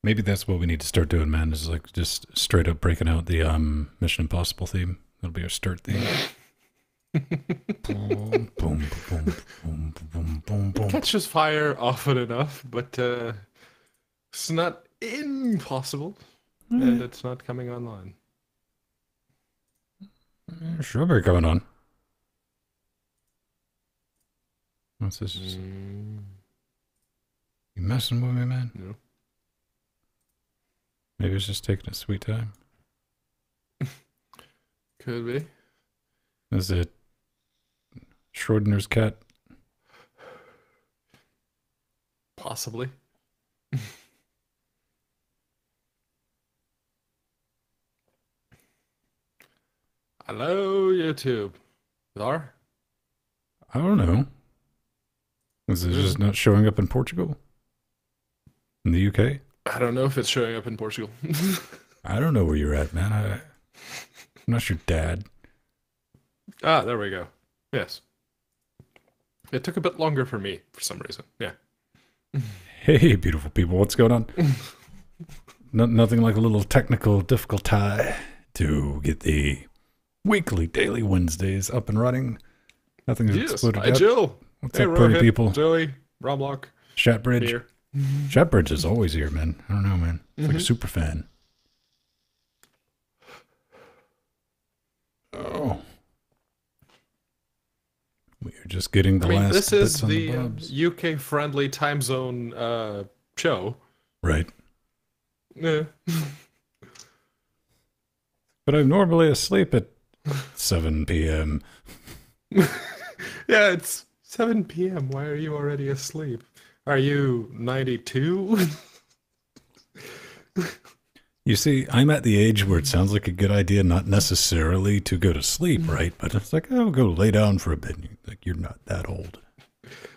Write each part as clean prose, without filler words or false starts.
Maybe that's what we need to start doing, man. Is like just straight up breaking out the Mission Impossible theme. That'll be our start theme. Boom, boom, boom, boom, boom, boom, It boom. catches fire often enough, but it's not impossible, and it's not coming online. Strawberry coming on. What's this? You messing with me, man? No. Maybe it's just taking a sweet time. Could be. Is it Schrodinger's cat? Possibly. Hello, YouTube. There? I don't know. Is it just not showing up in Portugal? In the UK? I don't know if it's showing up in Portugal. I don't know where you're at, man. I'm not your dad. Ah, there we go. Yes. It took a bit longer for me for some reason. Yeah. Hey, beautiful people. What's going on? Nothing like a little technical difficulty to get the weekly, daily Wednesdays up and running. Nothing has Yes. exploded Hi, yet. Jill. What's Hey, up, pretty Rohit, people? Joey, Romlock, Shatbridge. here. Shatbridge is always here, man. I don't know, man. It's like a super fan. Oh. We are just getting the last this bits is on the bobs. UK-friendly time zone show. Right. Yeah. But I'm normally asleep at 7 p.m. Yeah, it's 7 p.m. Why are you already asleep? Are you 92? You see, I'm at the age where it sounds like a good idea not necessarily to go to sleep, right? But it's like, oh, go lay down for a bit. Like, you're not that old.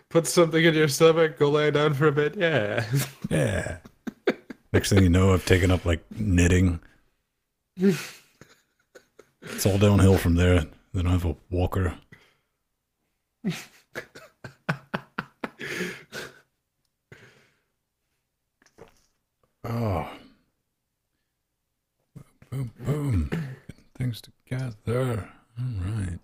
Put something in your stomach, go lay down for a bit. Yeah. Yeah. Next thing you know, I've taken up, like, knitting. It's all downhill from there. Then I have a walker. Oh. Boom, boom. Getting things together. All right.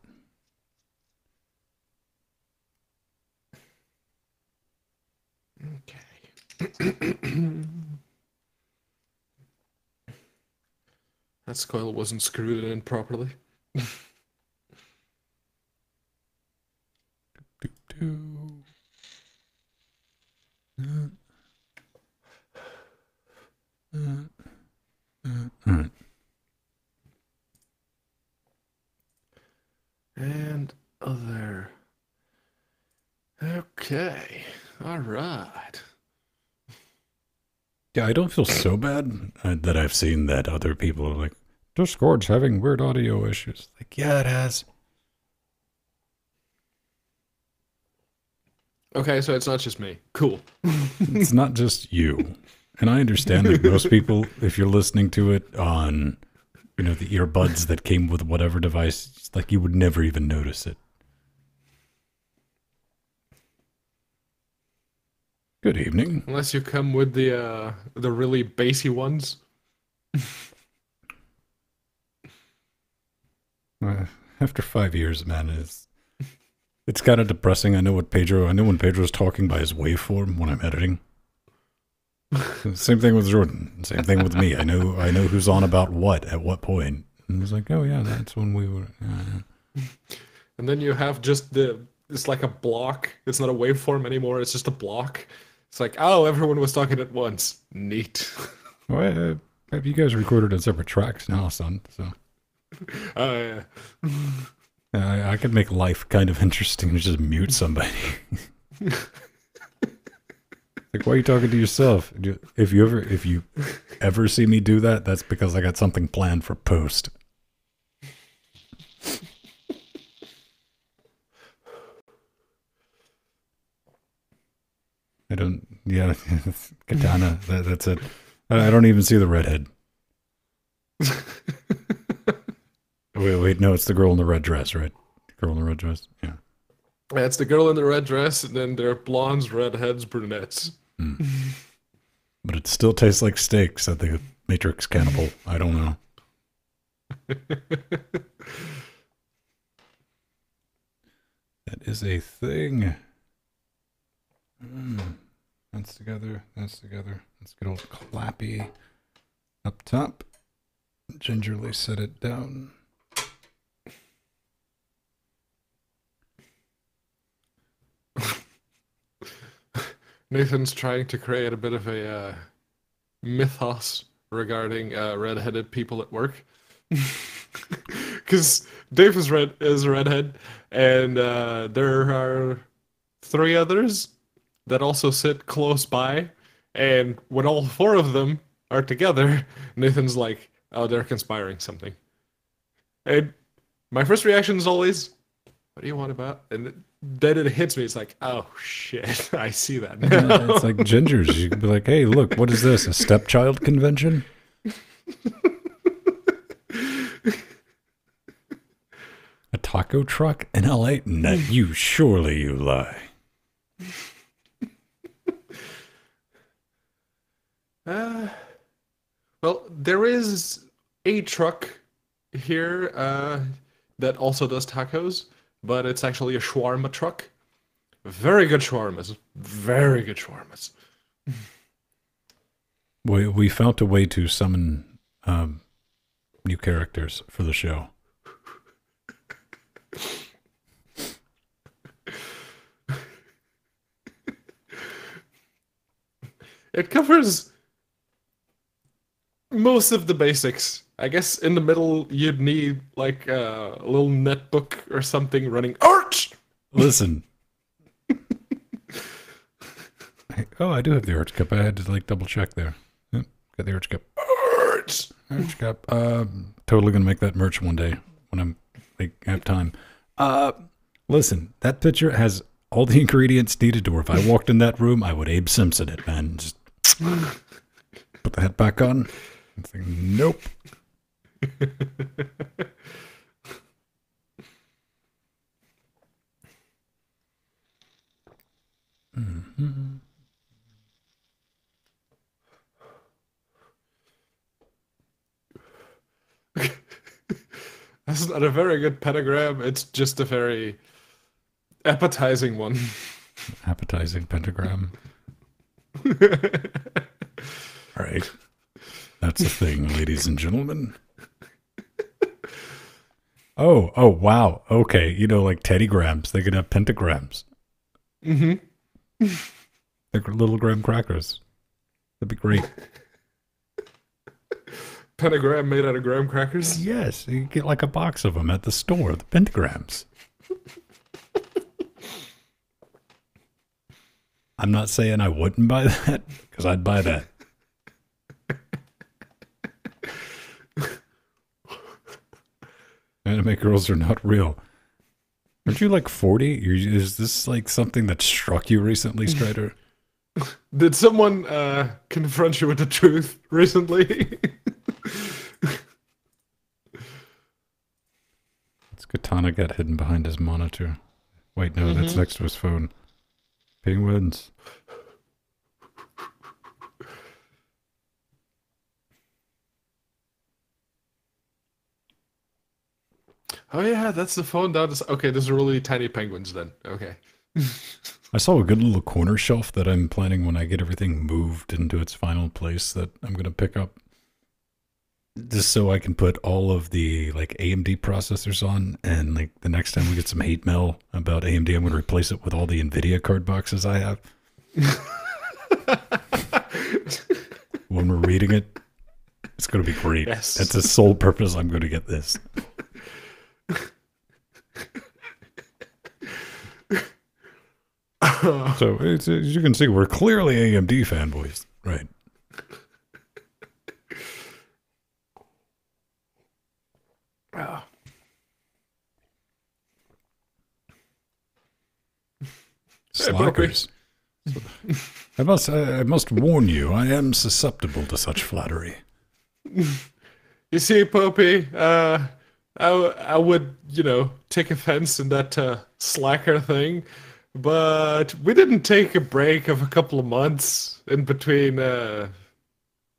Okay. That coil wasn't screwed in properly. Alright. And other. Okay. All right. Yeah, I don't feel so bad that I've seen that other people are like, Discord's having weird audio issues. Like, yeah, it has. Okay, so it's not just me. Cool. It's not just you. And I understand that most people, if you're listening to it on, you know, the earbuds that came with whatever device, it's like you would never even notice it. Good evening. Unless you come with the really bassy ones. After 5 years, man, it's kind of depressing. I know when Pedro's talking by his waveform when I'm editing. Same thing with Jordan. Same thing with me. I know who's on about what at what point. And it's like, oh yeah, that's when we were. And then you have just it's like a block. It's not a waveform anymore. It's just a block. It's like, oh, everyone was talking at once. Neat. Well, have you guys recorded on separate tracks now, son? So Oh, yeah. I could make life kind of interesting and just mute somebody. Like, why are you talking to yourself? If you ever see me do that, that's because I got something planned for post. I don't. Yeah, Katana. That's it. I don't even see the redhead. Wait, no, it's the girl in the red dress, right? The girl in the red dress. Yeah. It's the girl in the red dress, and then there are blondes, redheads, brunettes. But it still tastes like steak, said the Matrix cannibal. I don't know. That is a thing. That's together. That's together. Let's get old Clappy up top. Gingerly set it down. Nathan's trying to create a bit of a mythos regarding redheaded people at work. Because Dave is a redhead, and there are 3 others that also sit close by. And when all 4 of them are together, Nathan's like, "Oh, they're conspiring something." And my first reaction is always, "What do you want about?" And then it hits me. It's like, "Oh shit, I see that now." It's like gingers. You could be like, hey, look, what is this? A stepchild convention? A taco truck in LA? No, you surely you lie. Well, there is a truck here that also does tacos, but it's actually a shawarma truck. Very good shawarmas. Very good shawarmas. We found a way to summon new characters for the show. It covers most of the basics. I guess in the middle you'd need like a little netbook or something running Arch! Listen. Oh, I do have the Arch Cup. I had to like double check there. Yep, got the Arch Cup. Arch! Arch Cup. Totally gonna make that merch one day when I'm like have time. Listen, that picture has all the ingredients needed to where if I walked in that room, I would Abe Simpson it, man. Just put the hat back on. And think, nope. Mm-hmm. That's not a very good pentagram. It's just a very appetizing one. Appetizing pentagram. All right. That's a thing, ladies and gentlemen. Oh, wow. Okay. You know, like Teddy Grams, they could have pentagrams. Mm-hmm. Like little graham crackers. That'd be great. Pentagram made out of graham crackers? Yes. You get like a box of them at the store, the pentagrams. I'm not saying I wouldn't buy that, because I'd buy that. Anime girls are not real. Aren't you like 40? Is this like something that struck you recently, Strider? Did someone confront you with the truth recently? It's Katana got hidden behind his monitor. Wait, no, that's next to his phone. Penguins. Oh yeah, that's the phone down. Okay, there's really tiny penguins then. Okay. I saw a good little corner shelf that I'm planning when I get everything moved into its final place that I'm going to pick up. Just so I can put all of the like AMD processors on, and like the next time we get some hate mail about AMD, I'm going to replace it with all the NVIDIA card boxes I have. When we're reading it, it's going to be great. Yes. That's the sole purpose I'm going to get this. So as you can see, we're clearly AMD fanboys, right? Slackers. I must warn you, I am susceptible to such flattery. You see, Poppy, I would, take offense in that slacker thing, But we didn't take a break of a couple of months in between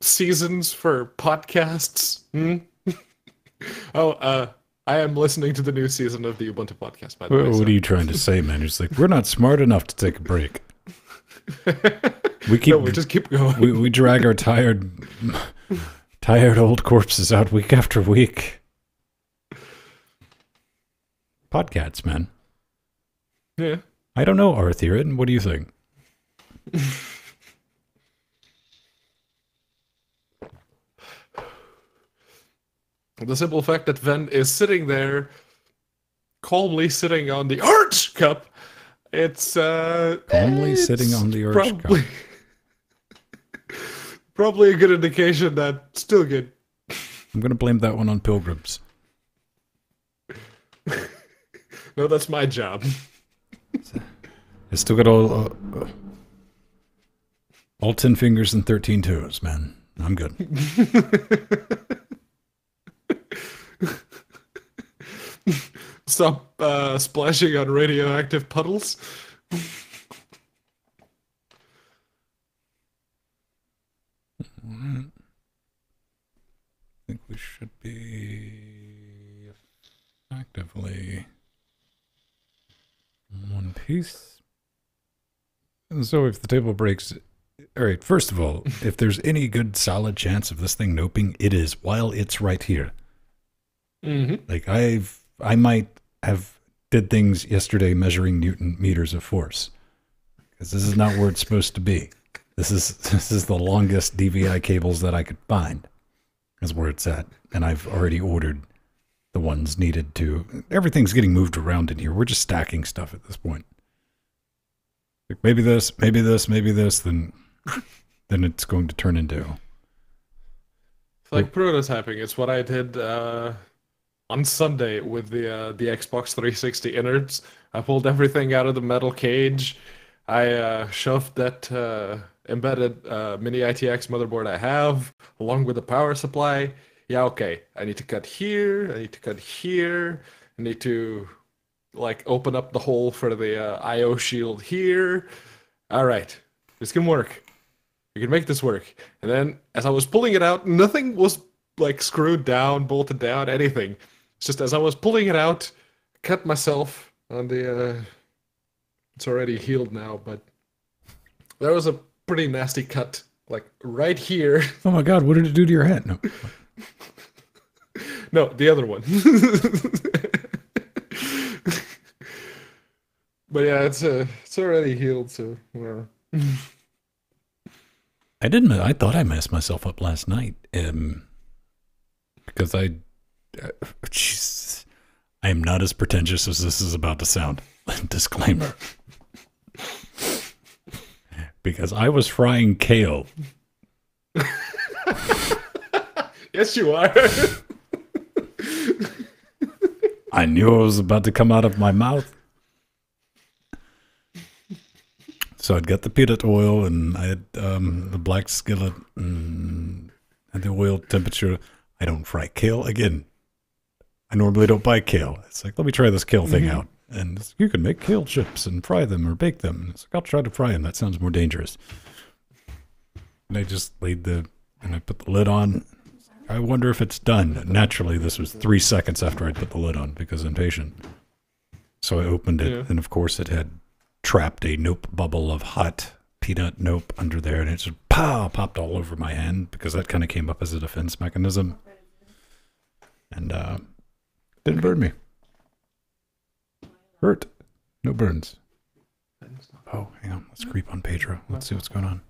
seasons for podcasts. Hmm? I am listening to the new season of the Ubuntu podcast, by the way. What are you trying to say, man? It's like, we're not smart enough to take a break. We just keep going. We drag our tired old corpses out week after week. Podcasts, man. Yeah. I don't know, Arthur. What do you think? The simple fact that Venn is sitting there, calmly sitting on the arch cup, it's Calmly sitting on the arch cup. Probably a good indication that still good. I'm going to blame that one on pilgrims. No, that's my job. I still got all 10 fingers and 13 toes, man. I'm good. Stop splashing on radioactive puddles. I think we should be effectively in one piece. And so if the table breaks... All right, first of all, if there's any good solid chance of this thing noping, it is while it's right here. Mm-hmm. Like I might have did things yesterday measuring Newton meters of force, because this is not where it's supposed to be. This is the longest DVI cables that I could find. Is where it's at, and I've already ordered the ones needed to. Everything's getting moved around in here. We're just stacking stuff at this point. Like maybe this, maybe this, maybe this. Then it's going to turn into. It's like prototyping. It's what I did on Sunday with the Xbox 360 innards. I pulled everything out of the metal cage. I shoved that embedded mini ITX motherboard I have, along with the power supply. Yeah, okay. I need to cut here. I need to cut here. I need to like open up the hole for the IO shield here. All right, this can work. We can make this work. And then as I was pulling it out, nothing was like screwed down, bolted down, anything. It's just as I was pulling it out, I cut myself on the it's already healed now, but there was a pretty nasty cut, like right here. Oh my God, what did it do to your head? No, no, the other one. But yeah, it's already healed, so well. I thought I messed myself up last night, because Jesus, I am not as pretentious as this is about to sound. Disclaimer. Because I was frying kale. Yes, you are. I knew it was about to come out of my mouth. So I'd got the peanut oil, and I had the black skillet, and the oil temperature. I don't fry kale. Again, I normally don't buy kale. It's like, let me try this kale thing out. And you can make kale chips and fry them or bake them. It's like, I'll try to fry them. That sounds more dangerous. And I just and I put the lid on. I wonder if it's done. Naturally, this was 3 seconds after I put the lid on because I'm impatient. So I opened it, and of course it had trapped a nope bubble of hot peanut nope under there, and it just popped all over my hand because that kind of came up as a defense mechanism. And didn't burn me. Hurt. No burns. Oh, hang on. Let's creep on Pedro. Let's see what's going on.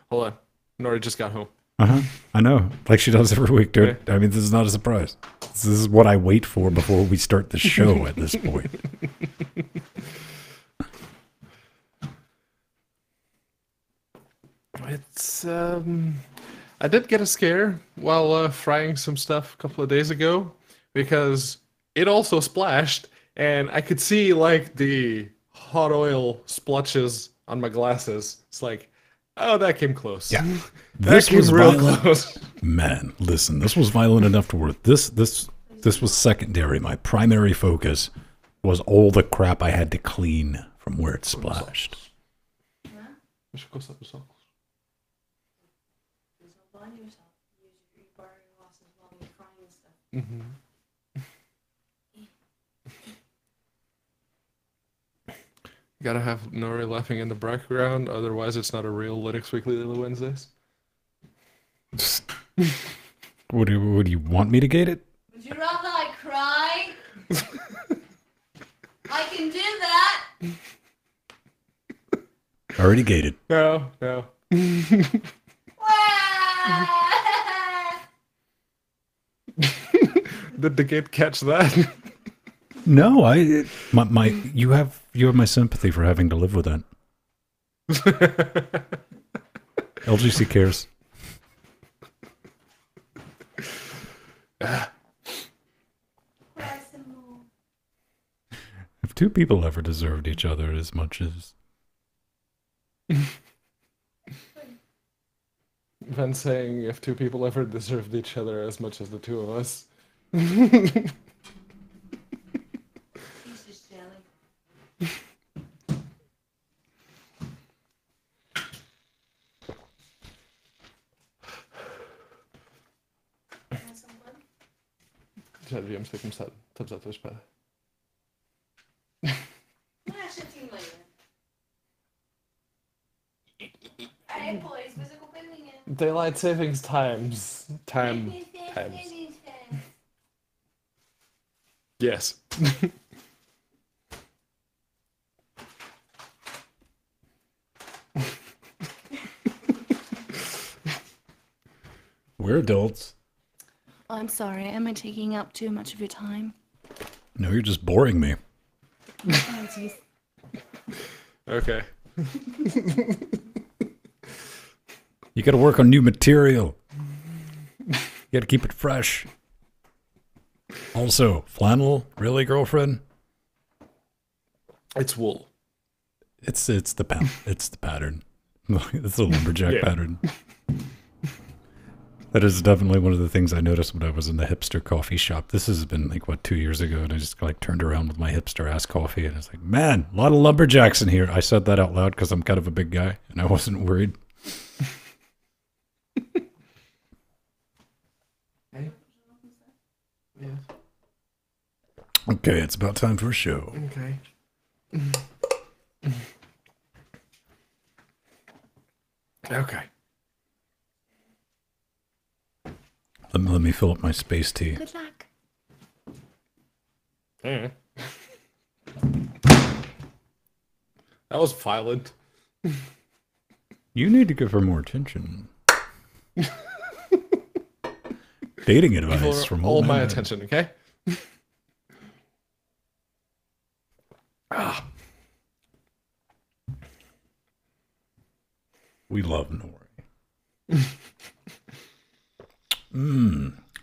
Hold on. Nori just got home. I know. Like she does every week, dude. Okay. I mean, this is not a surprise. This is what I wait for before we start the show at this point. It's, I did get a scare while frying some stuff a couple of days ago because it also splashed, and I could see like the hot oil splotches on my glasses. It's like, oh, that came close. Yeah, this was real close. Man, listen, this was violent enough to work. This was secondary. My primary focus was all the crap I had to clean from where it splashed. Deixa eu coçar os óculos. You gotta have Nori laughing in the background, otherwise it's not a real Linux Weekly Daily Wednesdays. Would you want me to gate it? Would you rather I cry? I can do that. Already gated. No. Did the gate catch that? No, you have my sympathy for having to live with that. LGC cares. If two people ever deserved each other as much as... Venn saying if two people ever deserved each other as much as the two of us. He's just jelly. Já devíamos ter começado. Estamos à tua espera. Não é chatinho, Leia. Ai, pois, mas a culpa é minha. Daylight savings times. Times. Yes. We're adults. I'm sorry, am I taking up too much of your time? No, you're just boring me. Oh, jeez. Okay. You gotta work on new material. You gotta keep it fresh. Also, flannel? Really, girlfriend? It's wool. It's the pattern. It's the pattern. It's the lumberjack pattern. That is definitely one of the things I noticed when I was in the hipster coffee shop. This has been like, what, 2 years ago, and I just like turned around with my hipster ass coffee, and I was like, man, a lot of lumberjacks in here. I said that out loud because I'm kind of a big guy, and I wasn't worried. Hey. Yes. Okay, it's about time for a show. Okay. Okay. Let me fill up my space tea. Good luck. That was violent. You need to give her more attention. Dating advice from all old my man. attention, okay? We love Nori.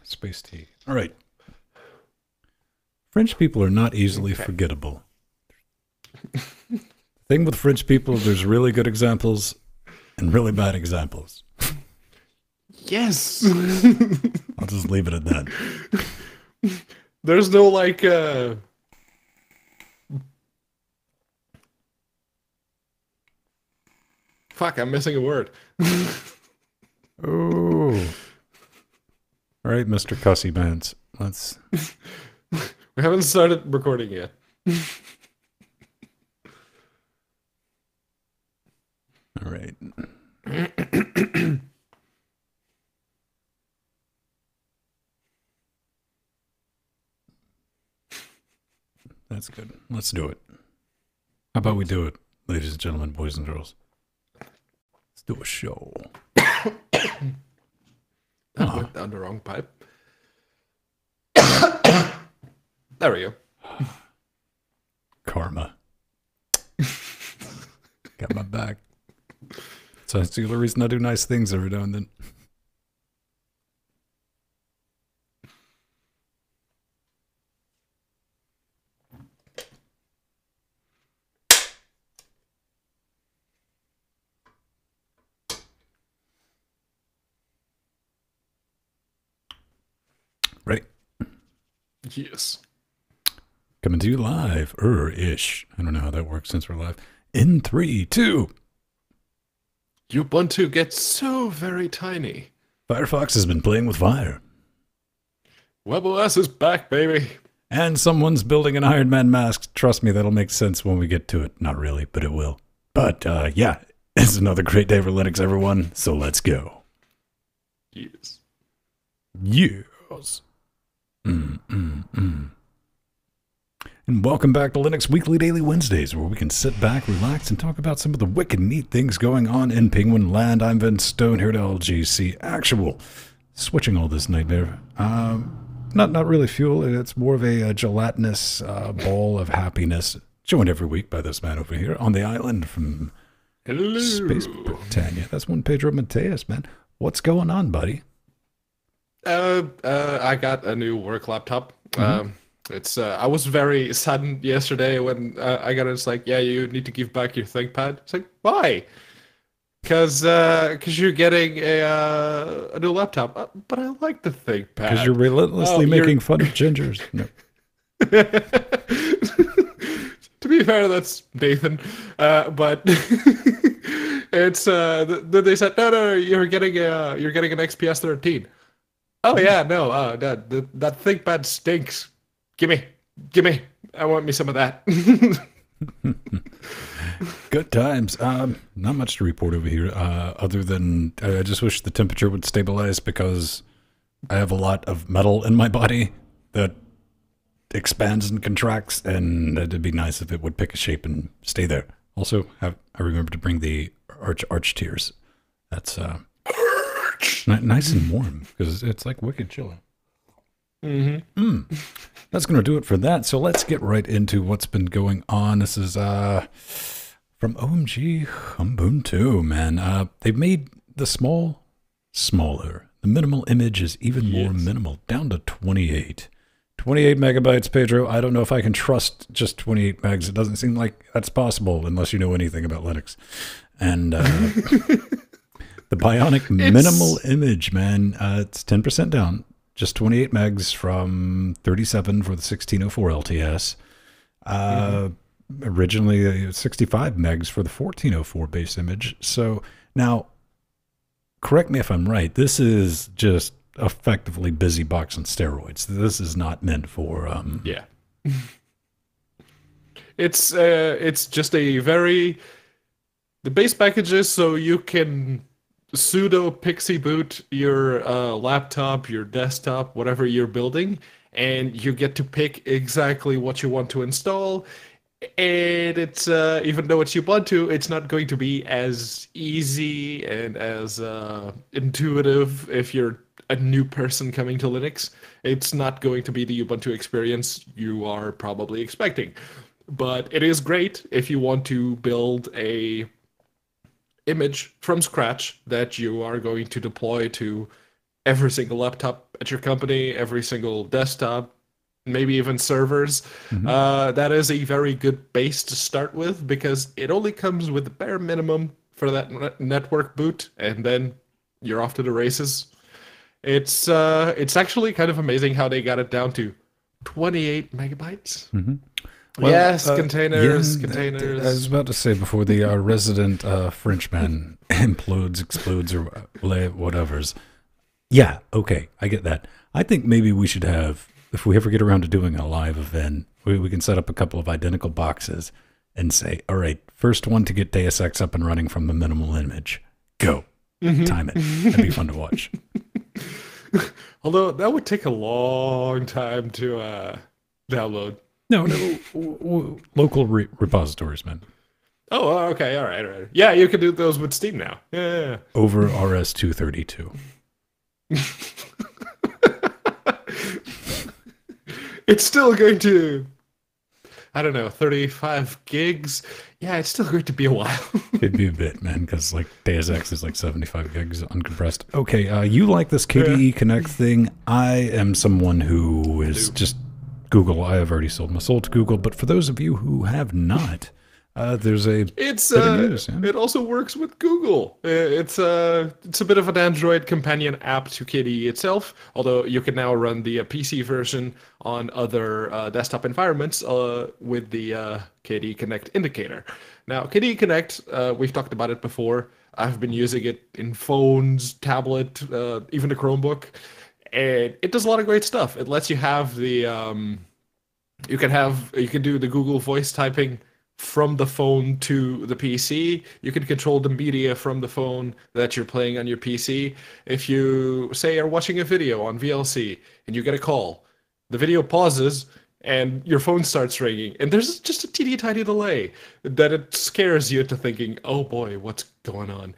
Space tea. All right. French people are not easily forgettable. The thing with French people, there's really good examples and really bad examples. Yes. I'll just leave it at that. There's no like fuck, I'm missing a word. Oh. All right, Mr. Cussy Mans. Let's... We haven't started recording yet. All right. That's good. Let's do it. How about we do it, ladies and gentlemen, boys and girls? Let's do a show. That went down the wrong pipe. There we go. Karma. Got my back. So that's the only reason I do nice things every now and then. Right. Yes. Coming to you live, ish. I don't know how that works since we're live. In 3, 2. Ubuntu gets so very tiny. Firefox has been playing with fire. WebOS is back, baby. And someone's building an Iron Man mask. Trust me, that'll make sense when we get to it. Not really, but it will. But, yeah, it's another great day for Linux, everyone. So let's go. Yes. Yes. And welcome back to Linux Weekly Daily Wednesdays, where we can sit back, relax, and talk about some of the wicked neat things going on in Penguin Land. I'm Venn Stone here to LGC Actual. Switching all this nightmare. Not really fuel. It's more of a gelatinous ball of happiness. Joined every week by this man over here on the island from Space Britannia. That's one Pedro Mateus, man. What's going on, buddy? I got a new work laptop. I was very saddened yesterday when I got it. It's like, yeah, you need to give back your ThinkPad. It's like, why? Because you're getting a new laptop. But I like the ThinkPad. Because you're relentlessly making fun of gingers. No. To be fair, that's Nathan. But it's they said no, you're getting an XPS 13. Oh yeah, no, that ThinkPad stinks. Gimme. I want me some of that. Good times. Not much to report over here, other than I just wish the temperature would stabilize because I have a lot of metal in my body that expands and contracts, and it'd be nice if it would pick a shape and stay there. Also, I remember to bring the arch tears. That's nice and warm because it's like wicked chilling. That's going to do it for that. So let's get right into what's been going on. This is from OMG Ubuntu, man. They've made the small smaller. The minimal image is even more minimal, down to 28. 28 megabytes, Pedro. I don't know if I can trust just 28 megs. It doesn't seem like that's possible unless you know anything about Linux. And the Bionic minimal image, man, it's 10% down. Just 28 megs from 37 for the 1604 LTS. Originally 65 megs for the 1404 base image. So now, correct me if I'm right, this is just effectively BusyBox on steroids. This is not meant for... Yeah. It's just a very... The base packages, so you can sudo pixie boot your laptop, your desktop, whatever you're building, and you get to pick exactly what you want to install. And it's even though it's Ubuntu, it's not going to be as easy and as intuitive if you're a new person coming to Linux. It's not going to be the Ubuntu experience you are probably expecting. But it is great if you want to build a image from scratch that you are going to deploy to every single laptop at your company, every single desktop, maybe even servers. That is a very good base to start with because it only comes with the bare minimum for that network boot, and then you're off to the races. It's actually kind of amazing how they got it down to 28 megabytes. Well, yes, containers. I was about to say before the resident Frenchman implodes, explodes, or whatever's. Yeah, okay, I get that. I think maybe we should have, if we ever get around to doing a live event, we can set up a couple of identical boxes and say, all right, first one to get Deus Ex up and running from the minimal image. Go. Time it. That'd be fun to watch. Although that would take a long time to download. No, local repositories, man. Oh, okay, all right. Yeah, you can do those with Steam now. Yeah. Over RS-232. It's still going to, I don't know, 35 gigs. Yeah, it's still going to be a while. It'd be a bit, man, because like Deus Ex is like 75 gigs uncompressed. Okay, you like this KDE Connect thing. I am someone who is just Google. I have already sold my soul to Google, but for those of you who have not, There's a It's bit of news. Yeah. it also works with Google. It's a bit of an Android companion app to KDE itself. Although you can now run the PC version on other desktop environments with the KDE Connect indicator. Now, KDE Connect, we've talked about it before. I've been using it in phones, tablet, even the Chromebook, and it does a lot of great stuff. It lets you have the you can do the Google voice typing from the phone to the PC. You can control the media from the phone that you're playing on your PC. If you say are watching a video on VLC and you get a call, the video pauses and your phone starts ringing, and there's just a teeny tiny delay that it scares you into thinking, "Oh boy, what's going on?"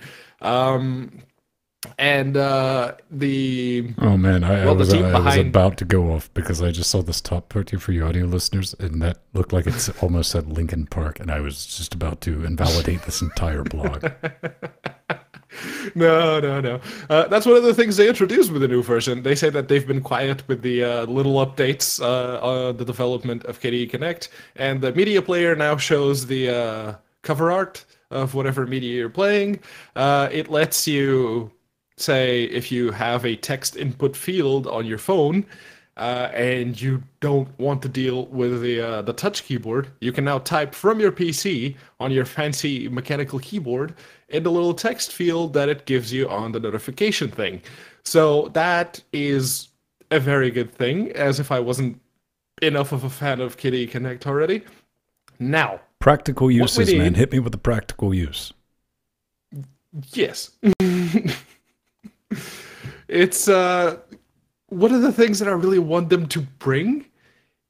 And the Oh man, well, the team I was behind about to go off because I just saw this top picture for you audio listeners, and that looked like it's almost said Lincoln Park, and I was just about to invalidate this entire blog. No. That's one of the things they introduced with the new version. They say that they've been quiet with the little updates on the development of KDE Connect, and the media player now shows the cover art of whatever media you're playing. It lets you say if you have a text input field on your phone and you don't want to deal with the touch keyboard, you can now type from your PC on your fancy mechanical keyboard in the little text field that it gives you on the notification thing. So that is a very good thing, as if I wasn't enough of a fan of KDE Connect already. Now, Practical uses, need- man. Hit me with the practical use. yes. It's one of the things that I really want them to bring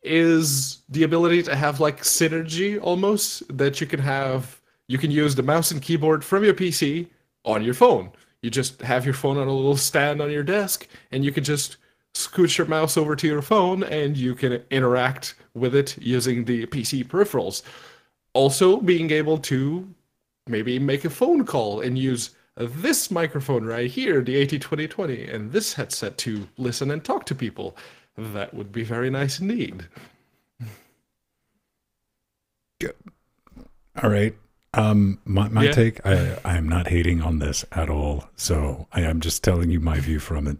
is the ability to have like synergy almost, that you can use the mouse and keyboard from your PC on your phone. You just have your phone on a little stand on your desk, and you can just scooch your mouse over to your phone and you can interact with it using the PC peripherals. Also being able to maybe make a phone call and use this microphone right here, the AT2020, and this headset to listen and talk to people. That would be very nice indeed. All right. My Yeah. take, I am not hating on this at all. So I am just telling you my view from it.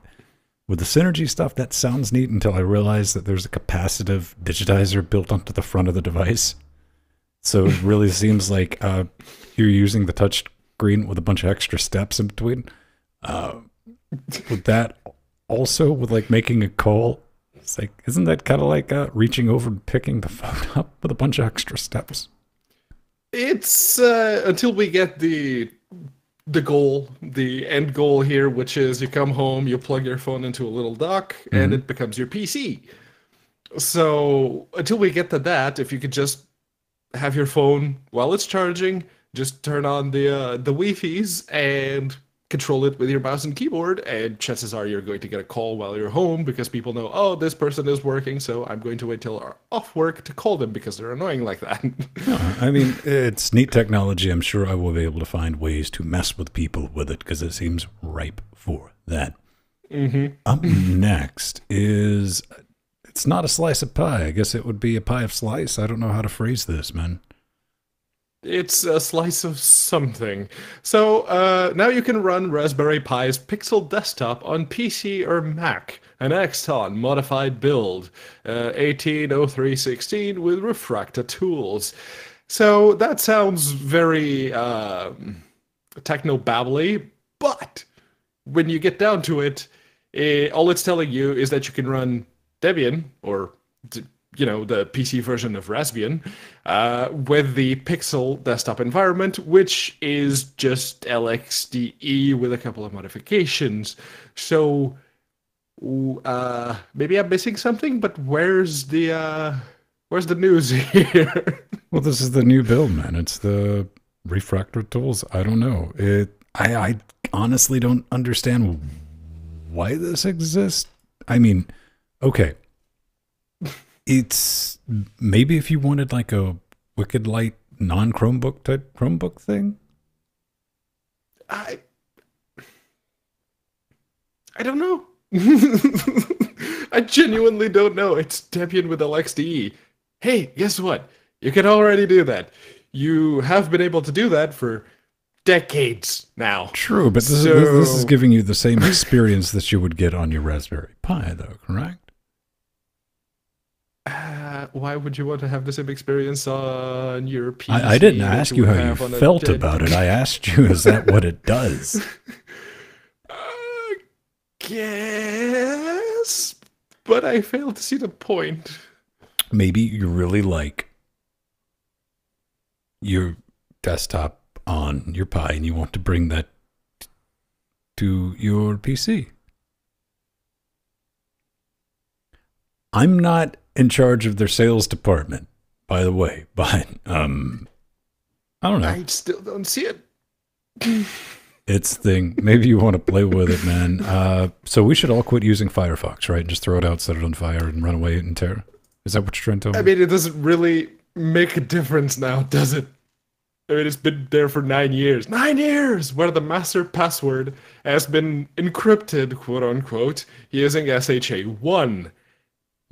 With the synergy stuff, that sounds neat until I realize that there's a capacitive digitizer built onto the front of the device. So it really seems like you're using the touch screen with a bunch of extra steps in between. With that, also with like making a call, it's like, isn't that kind of like reaching over and picking the phone up with a bunch of extra steps? It's until we get the goal, the end goal here, which is you come home, you plug your phone into a little dock, and it becomes your PC. So until we get to that, if you could just have your phone while it's charging, just turn on the Wi-Fi's and control it with your mouse and keyboard, and chances are you're going to get a call while you're home because people know, oh, this person is working, so I'm going to wait till they're off work to call them because they're annoying like that. No, I mean, it's neat technology. I'm sure I will be able to find ways to mess with people with it because it seems ripe for that. Up next is, it's not a slice of pie. I guess it would be a pie of slice. I don't know how to phrase this, man. It's a slice of something. So now you can run Raspberry Pi's Pixel Desktop on PC or Mac, an Xton modified build, 180316 with Refracta tools. So that sounds very techno-babbly, but when you get down to it, all it's telling you is that you can run Debian, or the PC version of Raspbian, with the Pixel desktop environment, which is just LXDE with a couple of modifications. So maybe I'm missing something, but where's the news here? Well, this is the new build, man. It's the Refractor tools. I don't know. I honestly don't understand why this exists. I mean, okay. It's maybe if you wanted like a Wicked Light non-Chromebook type Chromebook thing. I don't know. I genuinely don't know. It's Debian with LXDE. Hey, guess what? You can already do that. You have been able to do that for decades now. True, but this is giving you the same experience that you would get on your Raspberry Pi, though, correct? Why would you want to have the same experience on your PC? I didn't ask you how you felt about it. I asked you, is that what it does? Guess, but I failed to see the point. Maybe you really like your desktop on your Pi and you want to bring that to your PC. I'm not in charge of their sales department, by the way, but I don't know. I still don't see it. It's thing. Maybe you want to play with it, man. So we should all quit using Firefox, right? And just throw it out, set it on fire, and run away in terror. Is that what you're trying to tell me? I mean, it doesn't really make a difference now, does it? I mean, it's been there for 9 years. 9 years! Where the master password has been encrypted, quote unquote, using SHA-1.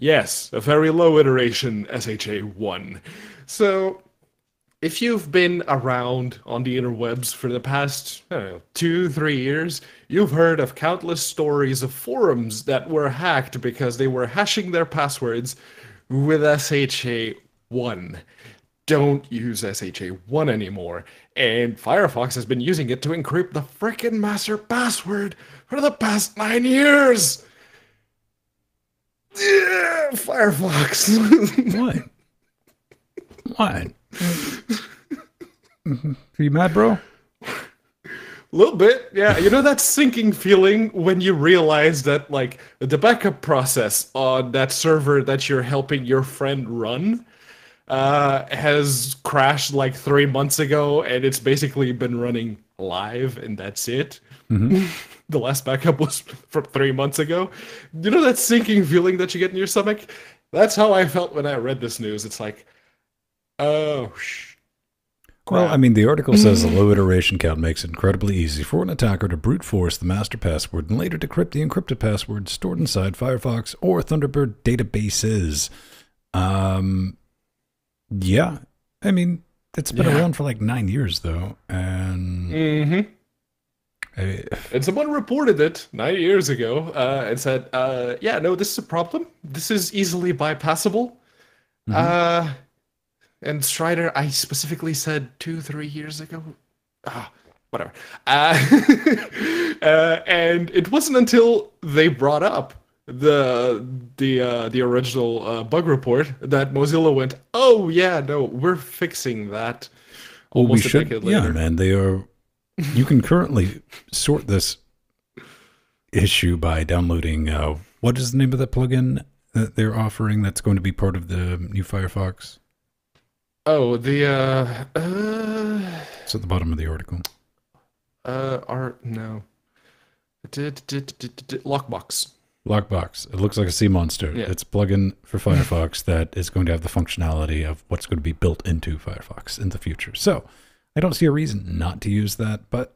Yes, a very low iteration SHA-1. So, if you've been around on the interwebs for the past, I don't know, 2-3 years, you've heard of countless stories of forums that were hacked because they were hashing their passwords with SHA-1. Don't use SHA-1 anymore. And Firefox has been using it to encrypt the frickin' master password for the past 9 years! Yeah, Firefox. What? What? Are you mad, bro? A little bit, yeah. You know that sinking feeling when you realize that, like, the backup process on that server that you're helping your friend run has crashed like 3 months ago, and it's basically been running live, and that's it. Mm-hmm. The last backup was from 3 months ago. You know that sinking feeling that you get in your stomach? That's how I felt when I read this news. It's like, oh, well, I mean, the article says the low iteration count makes it incredibly easy for an attacker to brute force the master password and later decrypt the encrypted password stored inside Firefox or Thunderbird databases. Yeah, I mean, it's been around for like 9 years, though, and and someone reported it 9 years ago and said, yeah, no, this is a problem. This is easily bypassable. And Strider, I specifically said 2-3 years ago. Whatever. And it wasn't until they brought up the original bug report that Mozilla went, oh yeah, no, we're fixing that. Well, we should. Yeah, man, they are. You can currently sort this issue by downloading. What is the name of that plugin that they're offering that's going to be part of the new Firefox? Oh, the it's at the bottom of the article. No. Lockbox. Lockbox. It looks like a sea monster. Yeah. It's a plugin for Firefox that is going to have the functionality of what's going to be built into Firefox in the future. So I don't see a reason not to use that, but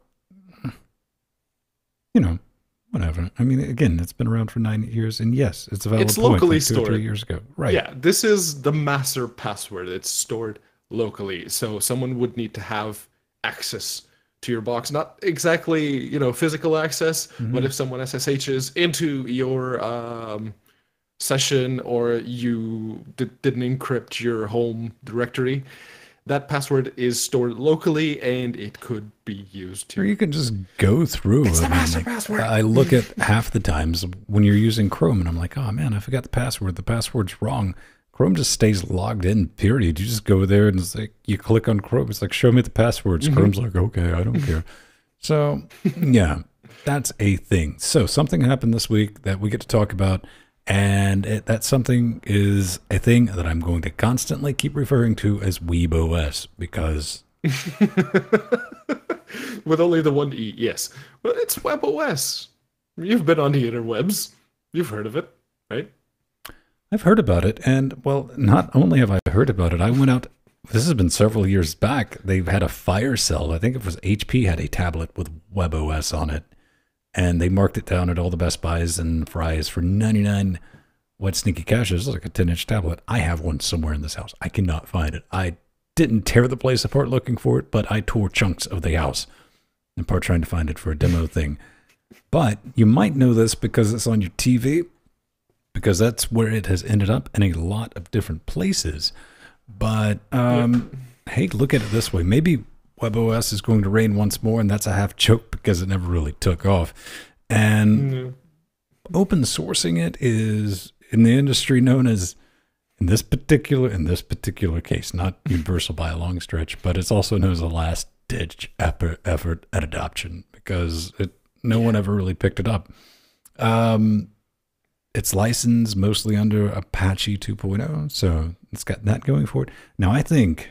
you know, whatever. I mean, again, it's been around for 9 years, and yes, it's a valid it's point, locally like 2 stored. or 3 years ago. Right. Yeah, this is the master password. It's stored locally, so someone would need to have access to your box. Not exactly, you know, physical access, but if someone SSHs into your session or you didn't encrypt your home directory, that password is stored locally and it could be used to. Or you can just go through. It's the master password. I look at half the times when you're using Chrome and I'm like, oh man, I forgot the password. The password's wrong. Chrome just stays logged in, period. You just go there and it's like, you click on Chrome. It's like, show me the passwords. Chrome's like, okay, I don't care. So, yeah, that's a thing. So something happened this week that we get to talk about. And that something is a thing that I'm going to constantly keep referring to as WeebOS because... With only the one E, yes. Well, it's WebOS. You've been on the interwebs. You've heard of it, right? I've heard about it, and, well, not only have I heard about it, I went out, this has been several years back, they've had a fire sale. I think it was HP had a tablet with WebOS on it, and they marked it down at all the Best Buys and Fry's for 99 wet sneaky cashes, like a 10-inch tablet. I have one somewhere in this house. I cannot find it. I didn't tear the place apart looking for it, but I tore chunks of the house in part trying to find it for a demo thing. But you might know this because it's on your TV, because that's where it has ended up in a lot of different places. But hey, look at it this way. Maybe WebOS is going to reign once more, and that's a half joke because it never really took off. And open sourcing it is in the industry known as, in this particular case, not universal by a long stretch, but it's also known as a last ditch effort at adoption because no one ever really picked it up. It's licensed mostly under Apache 2.0, so it's got that going for it. Now, I think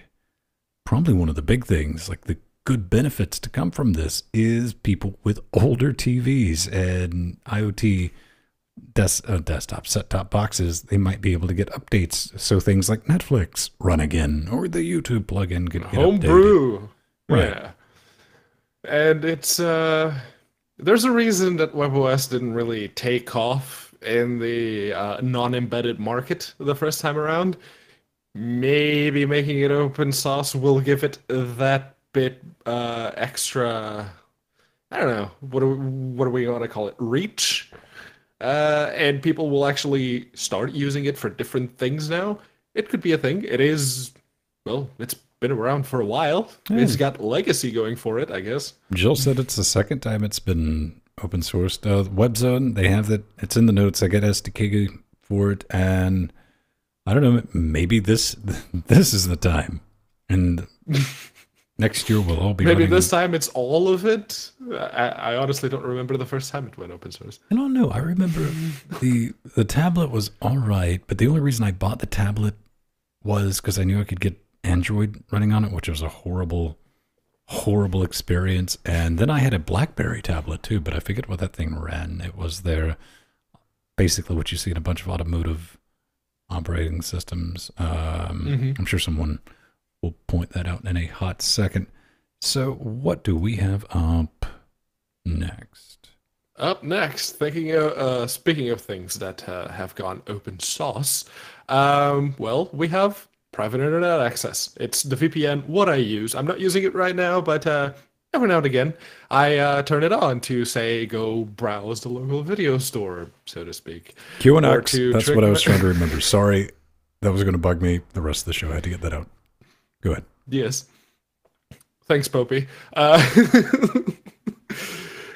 probably one of the big things, like the good benefits to come from this, is people with older TVs and IoT desktop set-top boxes. They might be able to get updates, so things like Netflix run again, or the YouTube plugin could get Homebrew. Right. Yeah. And it's there's a reason that WebOS didn't really take off in the non-embedded market the first time around. Maybe making it open source will give it that bit extra, I don't know, what are we going to call it, reach? And people will actually start using it for different things now. It could be a thing. It is, well, it's been around for a while. It's got legacy going for it, I guess. Jill said it's the second time it's been open sourced. WebZone, they have that. It's in the notes. I get SDK for it, and I don't know. Maybe this is the time, and next year we'll all be. Maybe this time it's all of it. I honestly don't remember the first time it went open source. I don't know. I remember the tablet was all right, but the only reason I bought the tablet was because I knew I could get Android running on it, which was a horrible experience. And then I had a BlackBerry tablet too, but I forget what that thing ran. It was basically what you see in a bunch of automotive operating systems. I'm sure someone will point that out in a hot second. So what do we have up next? Up next, speaking of things that have gone open source, well, we have private internet access. It's the VPN, what I use. I'm not using it right now, but every now and again, I turn it on to, say, go browse the local video store, so to speak. QNX, that's what I was trying to remember. Sorry, that was going to bug me the rest of the show. I had to get that out. Go ahead. Yes. Thanks, Popey.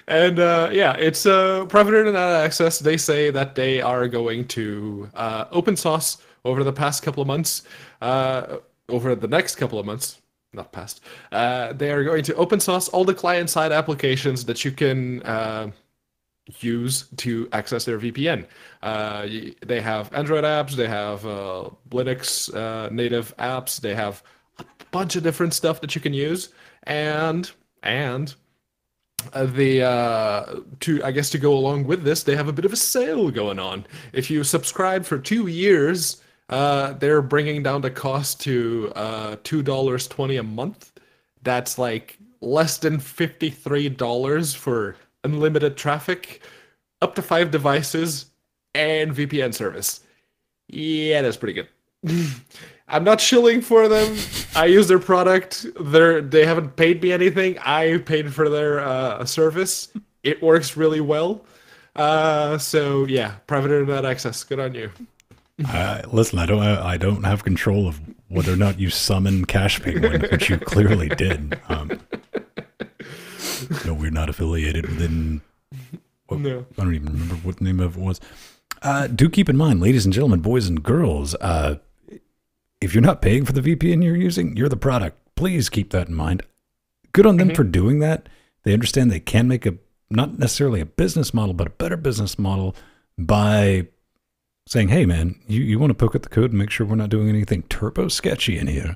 And yeah, it's private internet access. They say that they are going to open source over the past couple of months, over the next couple of months, not past. They are going to open source all the client-side applications that you can use to access their VPN. They have Android apps, they have Linux native apps, they have a bunch of different stuff that you can use, and to go along with this, they have a bit of a sale going on. If you subscribe for 2 years, they're bringing down the cost to $2.20 a month. That's like less than $53 for unlimited traffic, up to 5 devices, and VPN service. Yeah, that's pretty good. I'm not shilling for them. I use their product. They haven't paid me anything. I paid for their service. It works really well. So yeah, private internet access. Good on you. Listen, I don't have control of whether or not you summon Cash Penguin, which you clearly did. No, we're not affiliated within. No. I don't even remember what the name of it was. Do keep in mind, ladies and gentlemen, boys and girls, if you're not paying for the VPN you're using, you're the product. Please keep that in mind. Good on them for doing that. They understand they can make not necessarily a business model, but a better business model by saying, hey, man, you want to poke at the code and make sure we're not doing anything turbo sketchy in here.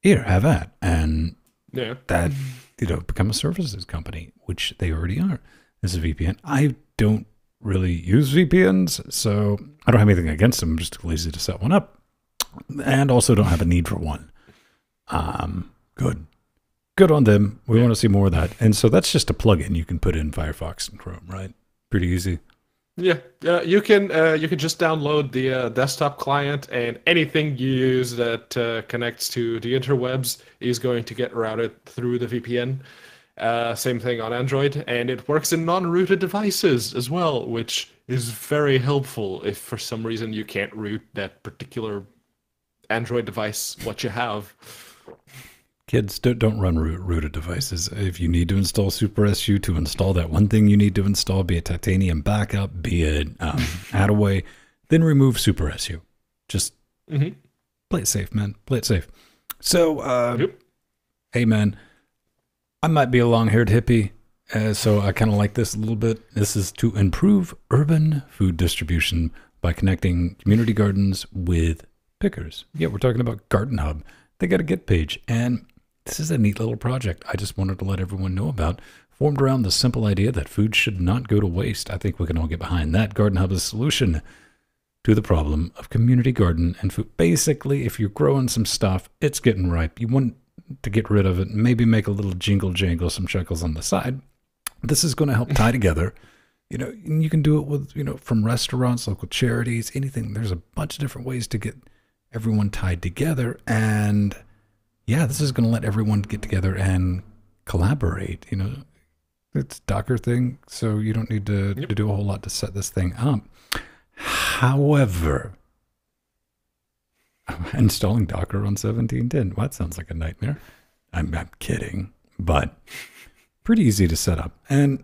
Here, have that. And that, become a services company, which they already are as a VPN. I don't really use VPNs, so I don't have anything against them. I'm just too lazy to set one up. And also don't have a need for one. Good on them. We want to see more of that. And so that's just a plugin you can put in Firefox and Chrome, right? Pretty easy. Yeah, you can just download the desktop client, and anything you use that connects to the interwebs is going to get routed through the VPN. Same thing on Android, and it works in non-rooted devices as well, which is very helpful if for some reason you can't root that particular Android device what you have. Kids, don't run rooted devices. If you need to install Super SU to install that one thing you need to install, be it titanium backup, be it Attaway, then remove Super SU. Just play it safe, man. Play it safe. So, hey, man, I might be a long-haired hippie, so I kind of like this a little bit. This is to improve urban food distribution by connecting community gardens with pickers. Yeah, we're talking about Garden Hub. They got a Get page, and this is a neat little project I just wanted to let everyone know about, formed around the simple idea that food should not go to waste. I think we can all get behind that. Garden Hub is a solution to the problem of community garden and food. Basically, if you're growing some stuff, it's getting ripe. You want to get rid of it, maybe make a little jingle jangle, some shekels on the side. This is going to help tie together. And you can do it with, from restaurants, local charities, anything. There's a bunch of different ways to get everyone tied together, and yeah, this is going to let everyone get together and collaborate. It's a Docker thing, so you don't need to do a whole lot to set this thing up. However, installing Docker on 17.10, well, that sounds like a nightmare. I'm kidding, but pretty easy to set up. And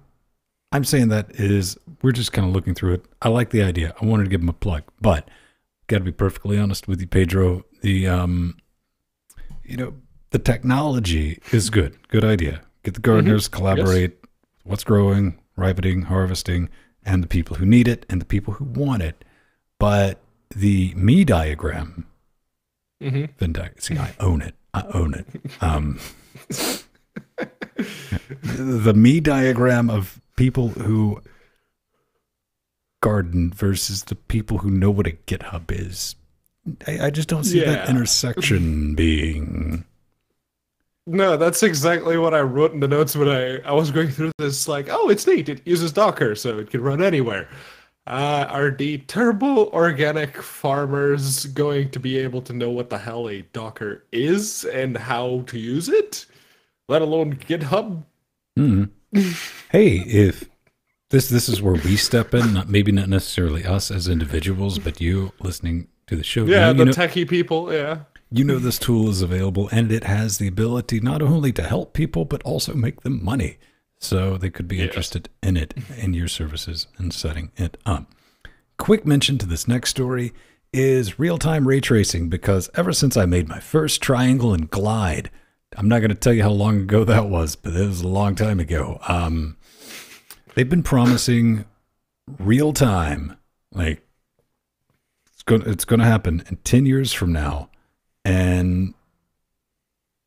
I'm saying that is, we're just kind of looking through it. I like the idea. I wanted to give them a plug, but got to be perfectly honest with you, Pedro. The technology is good. Good idea. Get the gardeners, collaborate. Yes. What's growing, ripening, harvesting, and the people who need it and the people who want it. But the me diagram, Venn diagram. See, I own it. The me diagram of people who garden versus the people who know what a GitHub is. I just don't see that intersection being. No, that's exactly what I wrote in the notes when I was going through this. Like, oh, it's neat. It uses Docker, so it can run anywhere. Are the turbo organic farmers going to be able to know what the hell a Docker is and how to use it? Let alone GitHub? Hey, if this is where we step in, maybe not necessarily us as individuals, but you listening to the show. Yeah, the techie people, yeah. This tool is available, and it has the ability not only to help people, but also make them money. So they could be interested in it, in your services, and setting it up. Quick mention to this next story is real-time ray tracing, because ever since I made my first triangle and glide, I'm not going to tell you how long ago that was, but it was a long time ago. They've been promising real-time, like it's going to happen in 10 years from now. And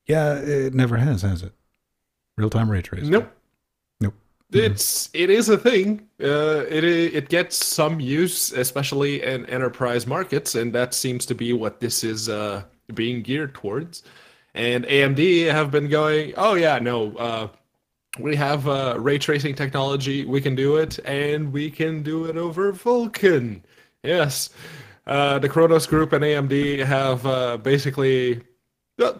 yeah, it never has it? Real-time ray tracing. Nope. It is a thing. It gets some use, especially in enterprise markets, and that seems to be what this is being geared towards. And AMD have been going, oh yeah, no, we have ray tracing technology. We can do it, and we can do it over Vulkan. Yes. The Kronos Group and AMD have basically,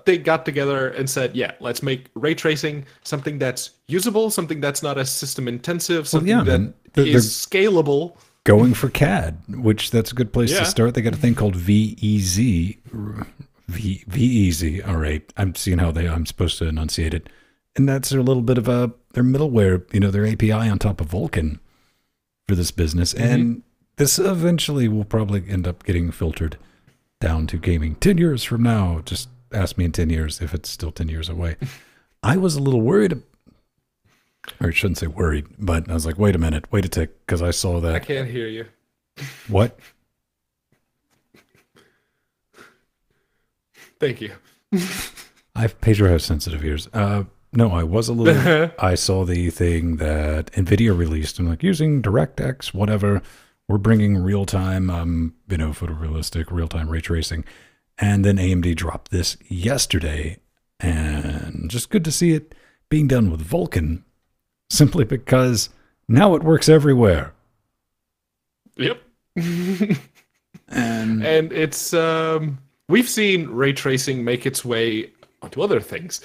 they got together and said, yeah, let's make ray tracing something that's usable, something that's not as system intensive, something that is scalable. Going for CAD, which that's a good place to start. They got a thing called VEZ. VEZ, all right. I'm seeing how I'm supposed to enunciate it. And that's a little bit of their middleware, their API on top of Vulkan for this business. And this eventually will probably end up getting filtered down to gaming 10 years from now. Just ask me in 10 years if it's still 10 years away. I was a little worried, or I shouldn't say worried, but I was like, wait a minute, wait a tick, because I saw that. I can't hear you. What? Thank you. Pedro has sensitive ears. No, I was a little, I saw the thing that NVIDIA released, and like using DirectX, whatever, we're bringing real-time, photorealistic, real-time ray tracing. And then AMD dropped this yesterday, and just good to see it being done with Vulkan, simply because now it works everywhere. Yep. And And it's we've seen ray tracing make its way onto other things.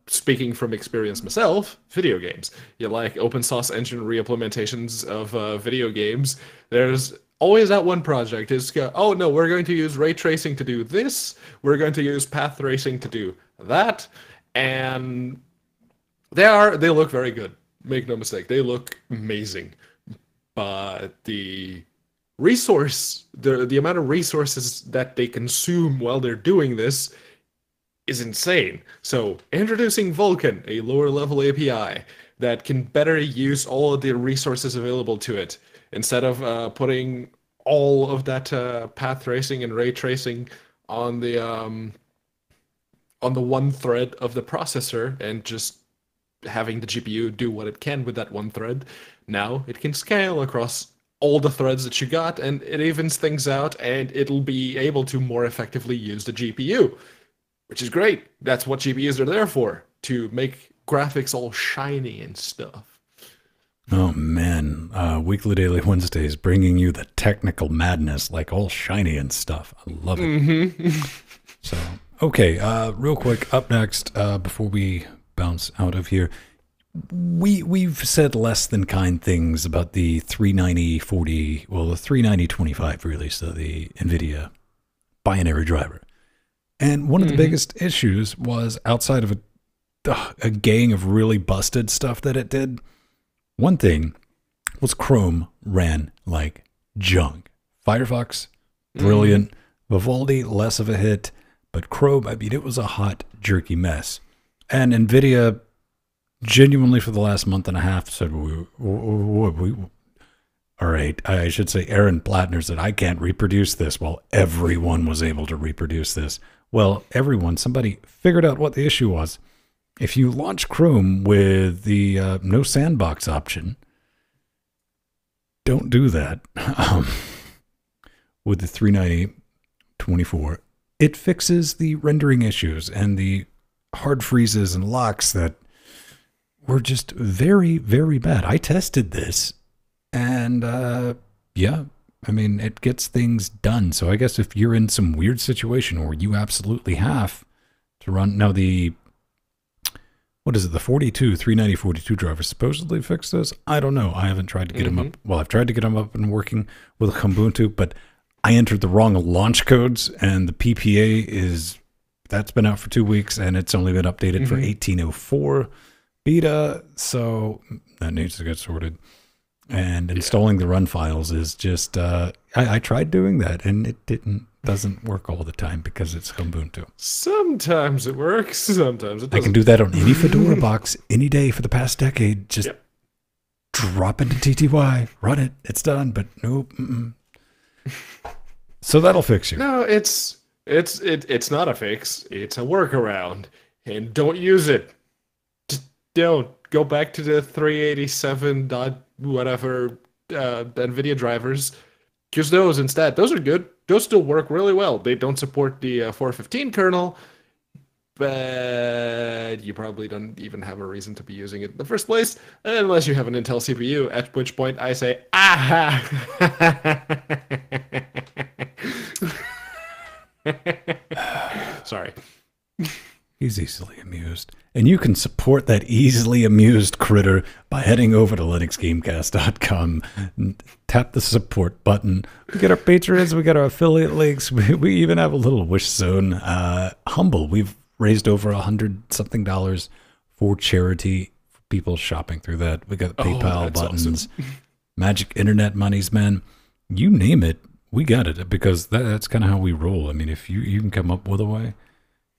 Speaking from experience myself, video games. You like open source engine re-implementations of video games. There's always that one project is oh no, we're going to use ray tracing to do this. We're going to use path tracing to do that, and they look very good. Make no mistake, they look amazing. But the amount of resources that they consume while they're doing this is insane. So introducing Vulkan, a lower level API that can better use all of the resources available to it, instead of putting all of that path tracing and ray tracing on the one thread of the processor and just having the GPU do what it can with that one thread. Now it can scale across all the threads that you got, and it evens things out, and it'll be able to more effectively use the GPU, which is great. That's what GPUs are there for, to make graphics all shiny and stuff. oh man, Weekly Daily Wednesdays bringing you the technical madness, like all shiny and stuff. I love it. So, okay, real quick, up next, before we bounce out of here, we've said less than kind things about the 390/40, well, the 390/25 release of the NVIDIA binary driver. And one of the biggest issues was, outside of a gang of really busted stuff that it did, one thing was Chrome ran like junk. Firefox, brilliant. Vivaldi, less of a hit. But Chrome, I mean, it was a hot, jerky mess. And NVIDIA, genuinely for the last month and a half, said, all right, I should say Aaron Plattner said, I can't reproduce this. Well, everyone was able to reproduce this. Well, somebody figured out what the issue was. If you launch Chrome with the no sandbox option, don't do that. With the 390/24, it fixes the rendering issues and the hard freezes and locks that were just very, very bad. I tested this, and yeah, I mean, it gets things done. So I guess if you're in some weird situation where you absolutely have to run, now the 390/42 driver supposedly fixed this. I don't know. I haven't tried to get them up. Well, I've tried to get them up and working with Ubuntu, but I entered the wrong launch codes, and the PPA that's been out for 2 weeks, and it's only been updated for 1804 beta, so that needs to get sorted. And installing the run files is just, I tried doing that, and it doesn't work all the time because it's Ubuntu. Sometimes it works, sometimes it doesn't. I can do that on any Fedora box any day for the past decade. Just drop into TTY, run it, it's done. But nope. So that'll fix you. No, it's not a fix. It's a workaround, and don't use it. Just don't go back to the 387 whatever NVIDIA drivers. Use those instead. Those are good. Those still work really well. They don't support the 415 kernel, but you probably don't even have a reason to be using it in the first place, unless you have an Intel CPU, at which point I say, aha! Sorry. He's easily amused. And you can support that easily amused critter by heading over to linuxgamecast.com and tap the support button. We get our patrons, we got our affiliate links, we even have a little wish zone. Humble, we've raised over $100-something for charity, for people shopping through that. We got PayPal buttons, awesome. Magic Internet monies, man. You name it, we got it, because that's kind of how we roll. I mean, if you can come up with a way,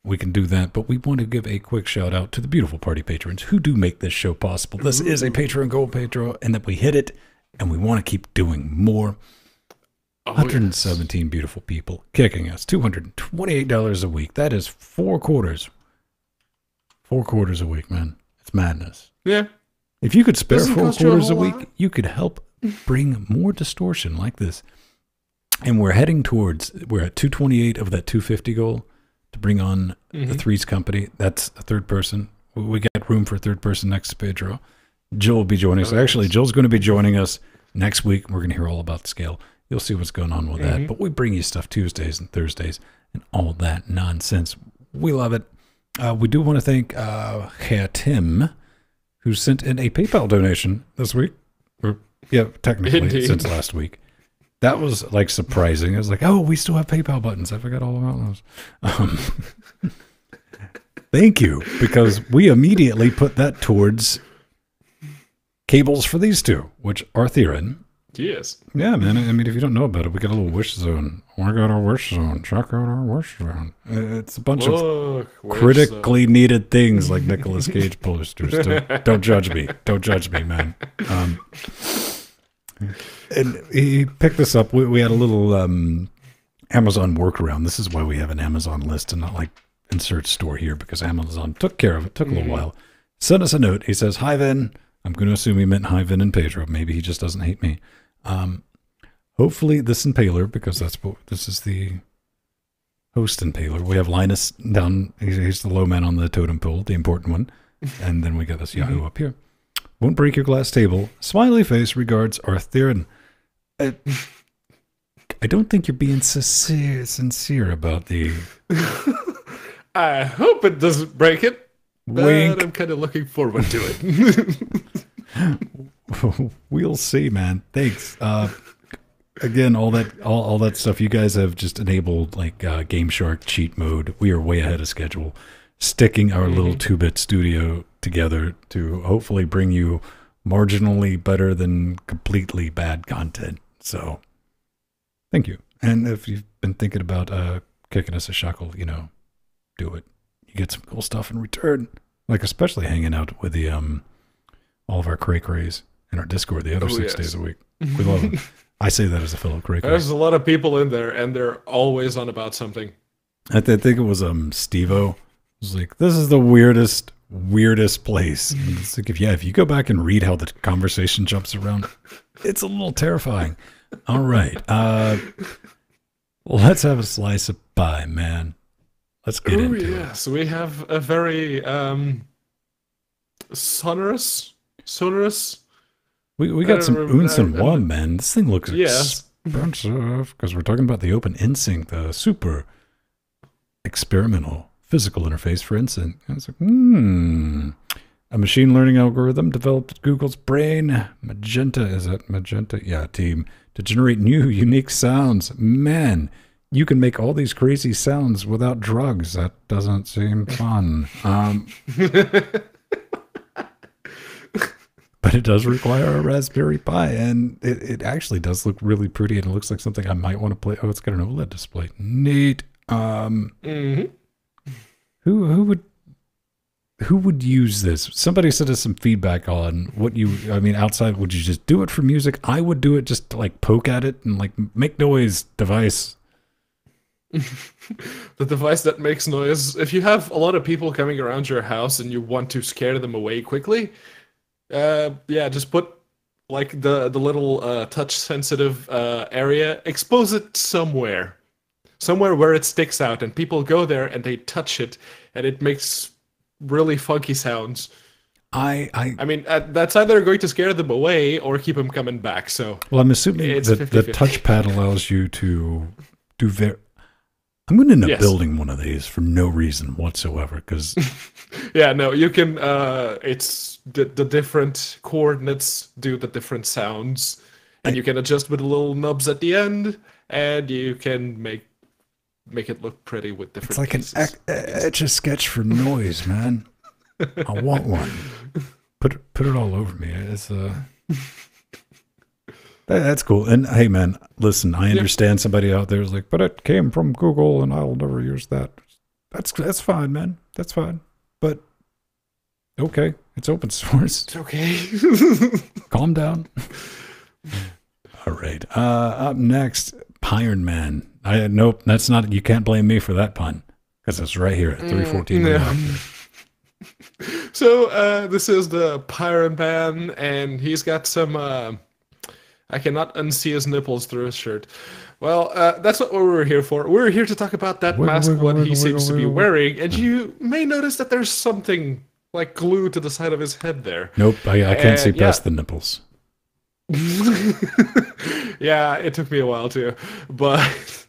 we can do that. But we want to give a quick shout out to the beautiful party patrons who do make this show possible. This is a Patreon goal, Pedro, and that we hit it, and we want to keep doing more. 117 beautiful people kicking us. $228 a week. That is 4 quarters. 4 quarters a week, man. It's madness. Yeah. If you could spare 4 quarters a week, you could help bring more distortion like this. And we're at 228 of that 250 goal to bring on the Threes Company. That's a third person. We got room for a third person next to Pedro. Joel will be joining us. Actually, Joel's going to be joining us Next week, we're going to hear all about the scale. You'll see what's going on with that. But we bring you stuff Tuesdays and Thursdays and all that nonsense. We love it. We do want to thank Herr Tim, who sent in a PayPal donation this week. Or, yeah, technically, Indeed. since last week. That was, like, surprising. I was like, oh, we still have PayPal buttons. I forgot all about those. Thank you, because we immediately put that towards cables for these two, which are Theron. Yes. Yeah, man. I mean, if you don't know about it, we got a little wish zone. We got our wish zone. Check out our wish zone. It's a bunch of critically needed things like Nicolas Cage posters. Don't judge me. Don't judge me, man. And he picked this up. We had a little Amazon workaround. This is why we have an Amazon list and not like insert store here, because Amazon took care of it. Took a little while. Sent us a note. He says, "Hi, Venn." I'm going to assume he meant hi, Venn and Pedro. Maybe he just doesn't hate me. Hopefully this impaler, because this is the host impaler. We have Linus down. He's the low man on the totem pole, the important one. And then we got this Yahoo up here. Won't break your glass table. Smiley face. Regards, Arthurian. I don't think you're being sincere about the... I hope it doesn't break it. Wink. But I'm kind of looking forward to it. We'll see, man. Thanks. Again, all that stuff. You guys have just enabled like Game Shark cheat mode. We are way ahead of schedule, sticking our little 2-bit studio together to hopefully bring you marginally better than completely bad content. So, thank you. And if you've been thinking about kicking us a shekel, do it. You get some cool stuff in return, like especially hanging out with the all of our cray-crays in our Discord the other 6 days a week. We love it. I say that as a fellow cray-cray. There's a lot of people in there, and they're always on about something. I think it was Steve-O. It was like, this is the weirdest place. And it's like, if you go back and read how the conversation jumps around, it's a little terrifying. All right. Let's have a slice of pie, man. Let's get into it. Yes, we have a very sonorous. We got some Unce and One, man. This thing looks Yes. expensive because we're talking about the Open InSync, the super experimental physical interface for InSync. I was like, a machine learning algorithm developed at Google's brain, Magenta? Yeah, team, to generate new, unique sounds. Man, you can make all these crazy sounds without drugs. That doesn't seem fun. But it does require a Raspberry Pi, and it actually does look really pretty, and it looks like something I might want to play. Oh, it's got an OLED display. Neat. Who would use this? Somebody sent us some feedback on outside, would you just do it for music? I would do it just to like poke at it and like make noise device. The device that makes noise. If you have a lot of people coming around your house and you want to scare them away quickly, just put like the little touch sensitive area, expose it somewhere where it sticks out, and people go there and they touch it, and it makes really funky sounds. I mean, that's either going to scare them away or keep them coming back. So, well, I'm assuming that the touchpad allows you to do I'm going to end up building one of these for no reason whatsoever, because you can. It's the different coordinates do the different sounds, and you can adjust with the little nubs at the end, and you can make it look pretty with different. It's like an Etch-a-Sketch for noise, man. I want one. Put it all over me. It's that's cool. And hey, man, listen, I understand somebody out there is like, but it came from Google, and I'll never use that. That's fine, man. That's fine. But okay, it's open source. It's okay. Calm down. All right. Up next, Iron Man. Nope, that's not. You can't blame me for that pun, because it's right here at 3:14. So this is the Iron Man, and he's got some. I cannot unsee his nipples through his shirt. Well, that's what we were here for. We're here to talk about that mask, what he seems to be wearing, and you may notice that there's something like glued to the side of his head there. Nope, I can't see past the nipples. Yeah, it took me a while too, but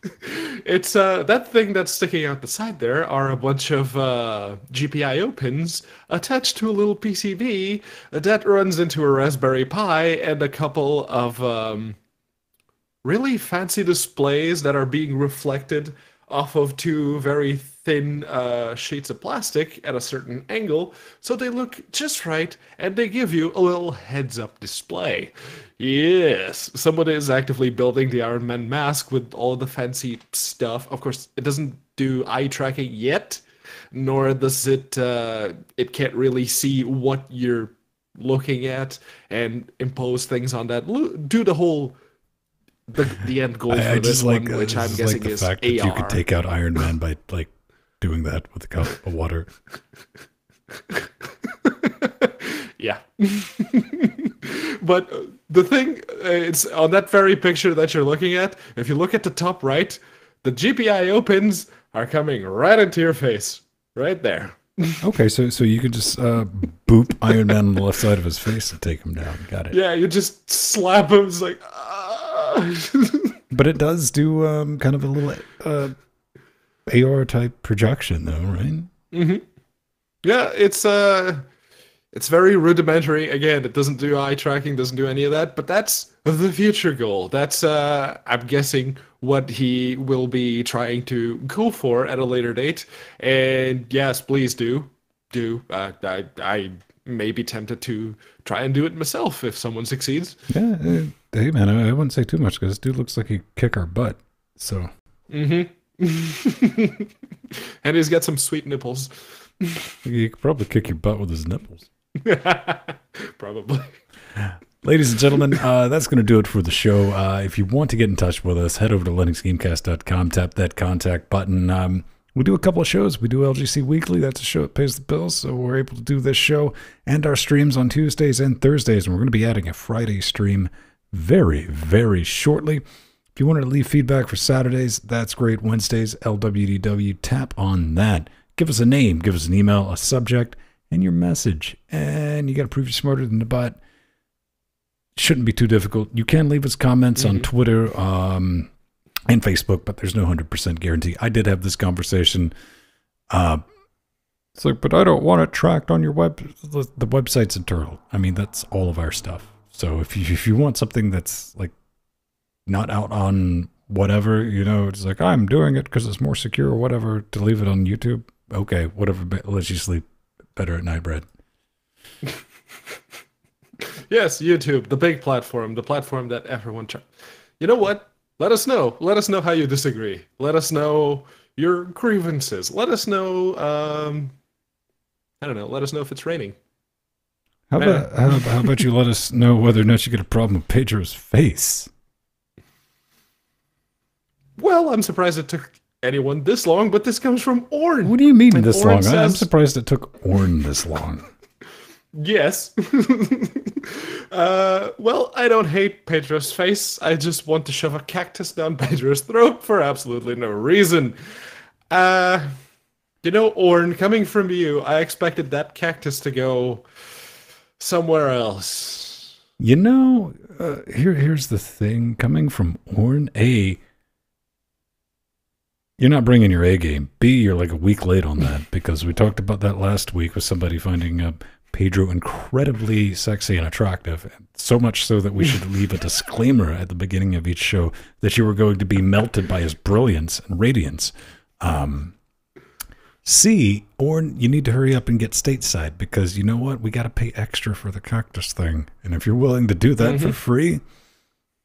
it's that thing that's sticking out the side there are a bunch of GPIO pins attached to a little PCB that runs into a Raspberry Pi and a couple of really fancy displays that are being reflected off of two very thin sheets of plastic at a certain angle, so they look just right and they give you a little heads-up display. Yes, someone is actively building the Iron Man mask with all the fancy stuff. Of course, it doesn't do eye tracking yet, nor does it. It can't really see what you're looking at and impose things on that. Do the whole the end goal I for this just like one, which I'm just guessing the is fact AR. that you could take out Iron Man by like doing that with a cup of water. Yeah. But the thing, it's on that very picture that you're looking at. If you look at the top right, the GPIO pins are coming right into your face, right there. Okay, so you could just boop Iron Man on the left side of his face and take him down. Got it. Yeah, you just slap him. It's like, But it does do kind of a little AR type projection, though, right? Mm-hmm. Yeah, it's very rudimentary. Again, it doesn't do eye tracking, doesn't do any of that. But that's the future goal. That's I'm guessing what he will be trying to go for at a later date. And yes, please do. I may be tempted to try and do it myself if someone succeeds. Yeah. Hey, man, I wouldn't say too much because this dude looks like he'd kick our butt. So. Mm-hmm. And he's got some sweet nipples. He could probably kick your butt with his nipples. Probably. Ladies and gentlemen, that's going to do it for the show. If you want to get in touch with us, head over to linuxgamecast.com, tap that contact button. We do a couple of shows. We do LGC Weekly. That's a show that pays the bills, so we're able to do this show and our streams on Tuesdays and Thursdays, and we're going to be adding a Friday stream very, very shortly. If you wanted to leave feedback for Saturdays, that's great. Wednesdays, LWDW, tap on that. Give us a name, give us an email, a subject, and your message. And you got to prove you're smarter than the bot. Shouldn't be too difficult. You can leave us comments on Twitter and Facebook, but there's no 100% guarantee. I did have this conversation. It's like, but I don't want it tracked on your web. The website's internal. I mean, that's all of our stuff. So if you want something that's like not out on whatever, it's like, I'm doing it because it's more secure or whatever to leave it on YouTube. Okay, whatever. Let's you sleep better at night, Brad. Yes, YouTube, the big platform, the platform that everyone You know what? Let us know. Let us know how you disagree. Let us know your grievances. Let us know, I don't know, let us know if it's raining. How about you let us know whether or not you get a problem with Pedro's face? Well, I'm surprised it took anyone this long, but this comes from Orn. What do you mean And this Orn long? I'm says- surprised it took Orn this long. Yes. Well, I don't hate Pedro's face. I just want to shove a cactus down Pedro's throat for absolutely no reason. Orn, coming from you, I expected that cactus to go somewhere else. Here's the thing. Coming from Orn, A, you're not bringing your A game. B, you're like a week late on that because we talked about that last week with somebody finding Pedro incredibly sexy and attractive, so much so that we should leave a disclaimer at the beginning of each show that you were going to be melted by his brilliance and radiance. C, or you need to hurry up and get stateside because you know what? We got to pay extra for the cactus thing. And if you're willing to do that for free,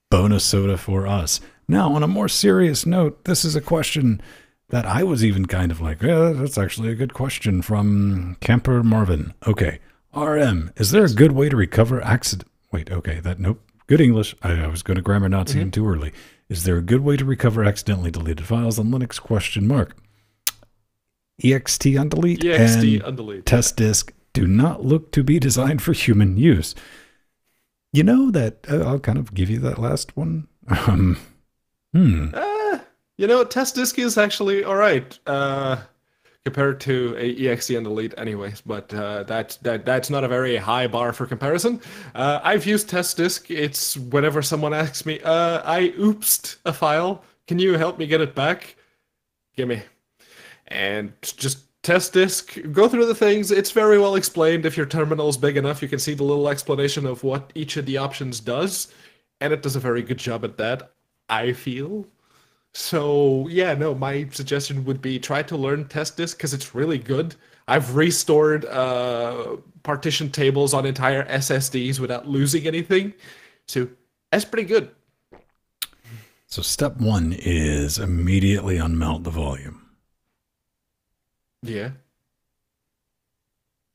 bonus soda for us. Now, on a more serious note, this is a question that I was even kind of like, yeah, that's actually a good question from Camper Marvin. Okay. RM, is there a good way to recover accident? Wait, okay, nope. Good English. I was going to grammar Nazi in too early. Is there a good way to recover accidentally deleted files on Linux? ? EXT on delete EXT and on delete. test disk do not look to be designed for human use. You know that I'll kind of give you that last one. Test Test disk is actually all right. compared to a EXE and Elite anyways, but that's not a very high bar for comparison. I've used test disk. It's whenever someone asks me, I oopsed a file, can you help me get it back? Gimme. And just test disk, go through the things. It's very well explained. If your terminal is big enough, you can see the little explanation of what each of the options does, and it does a very good job at that, I feel. So yeah, no, my suggestion would be try to learn test disk because it's really good. I've restored partition tables on entire SSDs without losing anything, so that's pretty good. So step one is immediately unmount the volume. Yeah.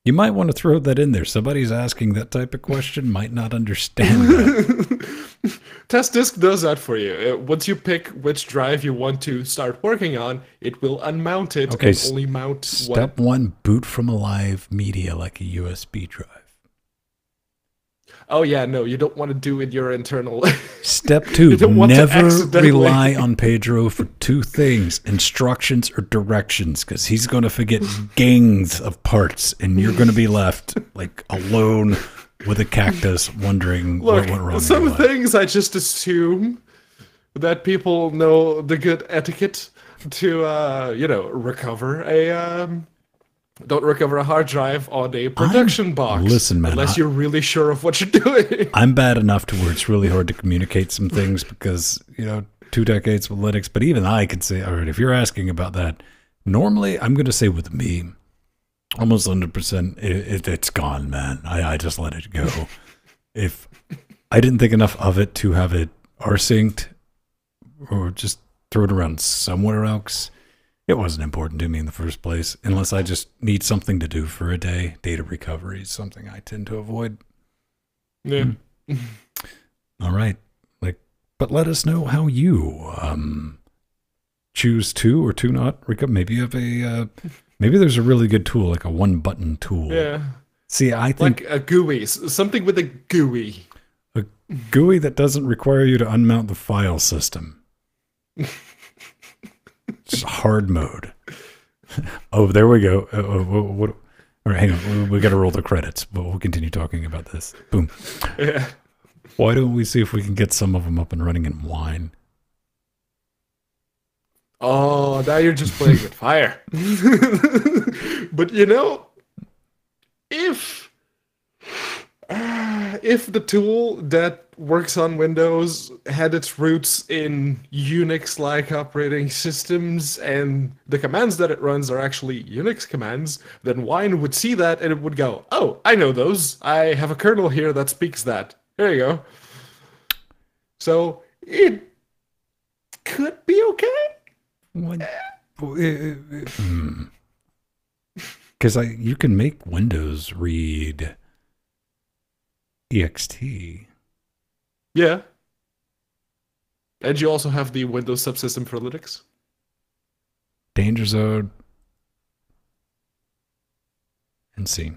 You might want to throw that in there. Somebody's asking that type of question might not understand that. Test disk does that for you. Once you pick which drive you want to start working on, it will unmount it Okay, and only mount Step one, boot from a live media like a USB drive. Oh yeah, no, you don't want to do it your internal. Step two, don't want to never accidentally- rely on Pedro for two things, instructions or directions, because he's going to forget gangs of parts, and you're going to be left like alone with a cactus wondering Look, what went wrong. some things I just assume that people know the good etiquette to, recover a don't recover a hard drive on a production box. Listen, man, unless you're really sure of what you're doing. I'm bad enough to where it's really hard to communicate some things because, 2 decades with Linux, but even I could say, all right, if you're asking about that, normally I'm going to say with me, almost 100%, it's gone, man. I just let it go. If I didn't think enough of it to have it rsynced or just throw it around somewhere else, it wasn't important to me in the first place, unless I just need something to do for a day. Data recovery is something I tend to avoid. Yeah. All right. But let us know how you choose to or to not recover. Maybe you have maybe there's a really good tool, like a one-button tool. Yeah. See, I think Like a GUI, something with a GUI. a GUI that doesn't require you to unmount the file system. Just hard mode. Oh, there we go. All right, hang on. We got to roll the credits, but we'll continue talking about this. Boom. Yeah. Why don't we see if we can get some of them up and running in wine? Oh, now you're just playing with fire. But if the tool that works on Windows had its roots in Unix-like operating systems and the commands that it runs are actually Unix commands, then Wine would see that and it would go, oh, I know those. I have a kernel here that speaks that. There you go. So it could be okay. Because you can make Windows read ext. Yeah. And you also have the Windows subsystem for Linux. Danger Zone and C.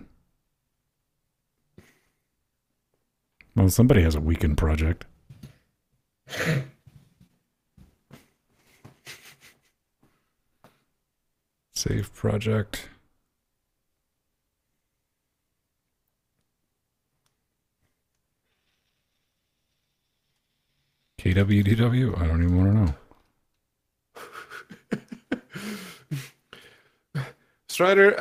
Well, somebody has a weekend project. Save project. KWDW? I don't even want to know. Strider,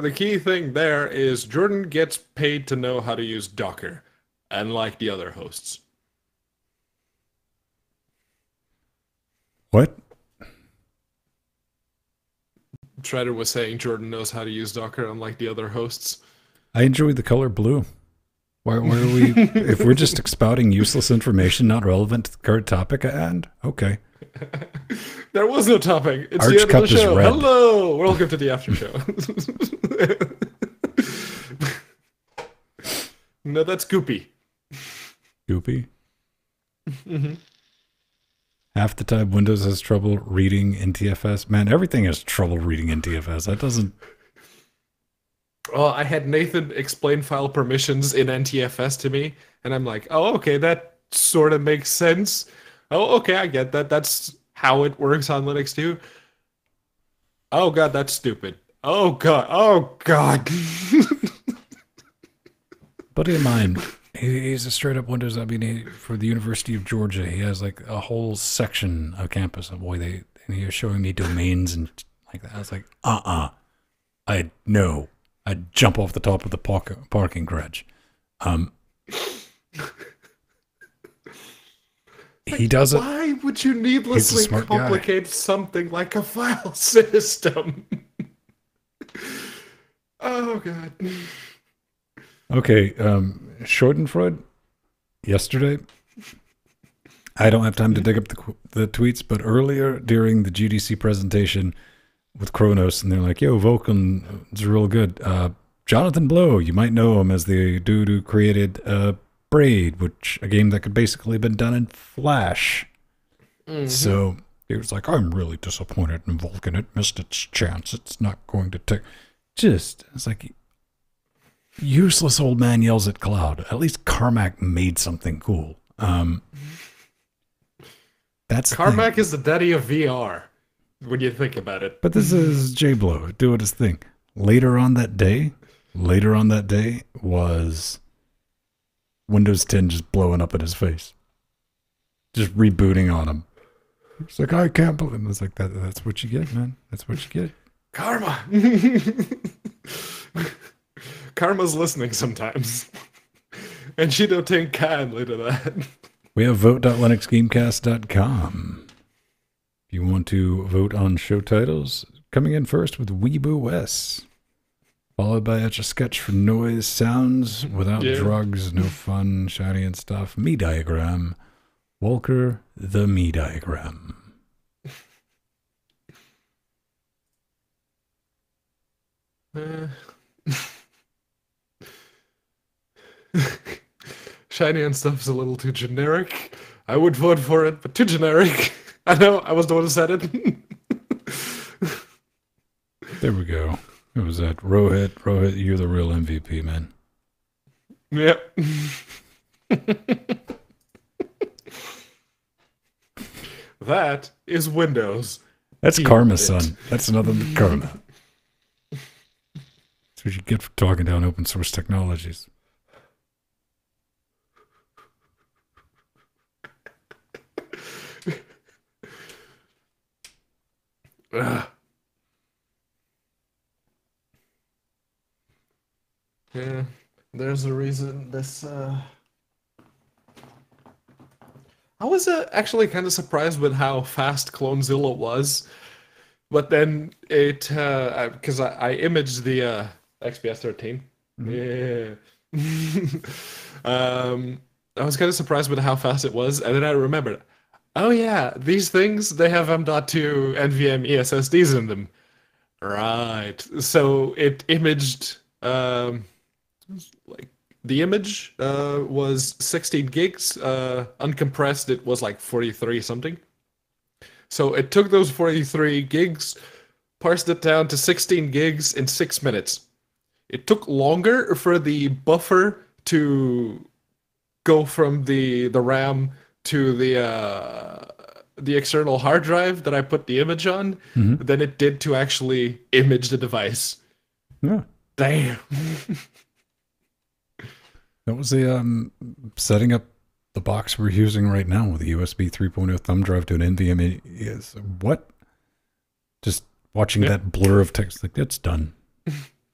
the key thing there is Jordan gets paid to know how to use Docker, unlike the other hosts. What? Strider was saying Jordan knows how to use Docker, unlike the other hosts. I enjoy the color blue. Why are we... if we're just expounding useless information not relevant to the current topic at hand? Okay. There was no topic. It's Arch the end Cup of the is show. red. Hello! Welcome to the after show. No, that's Goopy. Goopy? Half the time Windows has trouble reading NTFS. Man, everything has trouble reading NTFS. That doesn't... Oh, I had Nathan explain file permissions in NTFS to me, and I'm like, oh, okay, that sort of makes sense. Oh, okay, I get that. That's how it works on Linux too. Oh god, that's stupid. Oh god. Oh god. Buddy of mine, he's a straight up Windows admin for the University of Georgia. He has like a whole section of campus of and he was showing me domains and like that. I was like, I'd jump off the top of the parking garage. He does it. Why would you needlessly complicate something like a file system? Oh god. Okay, Schadenfreude, yesterday, I don't have time to dig up the tweets, but earlier during the GDC presentation with Kronos, and they're like, yo, Vulkan is real good. Jonathan Blow, you might know him as the dude who created Braid, which a game that could basically have been done in Flash. Mm-hmm. So he was like, I'm really disappointed in Vulkan. It missed its chance. It's not going to take... It's like... Useless old man yells at cloud. At least Carmack made something cool. That's Carmack is the daddy of VR when you think about it. But this is J Blow doing his thing. Later on that day was Windows 10 just blowing up in his face, just rebooting on him. It's like, I can't believe it. It's like that's what you get, man. That's what you get. Karma. Karma's listening sometimes. And she don't take kindly to that. We have vote.linuxgamecast.com. If you want to vote on show titles, coming in first with Weeboo Wes, followed by Etch a Sketch for Noise Sounds Without Drugs, No Fun, Shiny and Stuff, Me Diagram, Walker the Me Diagram. Shiny and Stuff's a little too generic. I would vote for it, but too generic. I know, I was the one who said it. There we go. It was that Rohit. Rohit, you're the real MVP, man. Yep. That is Windows. That's karma, son. That's another karma. That's what you get for talking down open source technologies. Yeah, there's a reason this, I was actually kind of surprised with how fast Clonezilla was, but then it, because I imaged the XPS 13. Mm-hmm. Yeah. I was kind of surprised with how fast it was, and then I remembered, oh yeah, these things, they have M.2 NVMe SSDs in them. Right. So it imaged, like, the image was 16 gigs. Uncompressed, it was like 43 something. So it took those 43 gigs, parsed it down to 16 gigs in 6 minutes. It took longer for the buffer to go from the RAM to the external hard drive that I put the image on than it did to actually image the device. Yeah. Damn. That was the setting up the box we're using right now with a USB 3.0 thumb drive to an NVMe. Is what? Just watching that blur of text, like, it's done.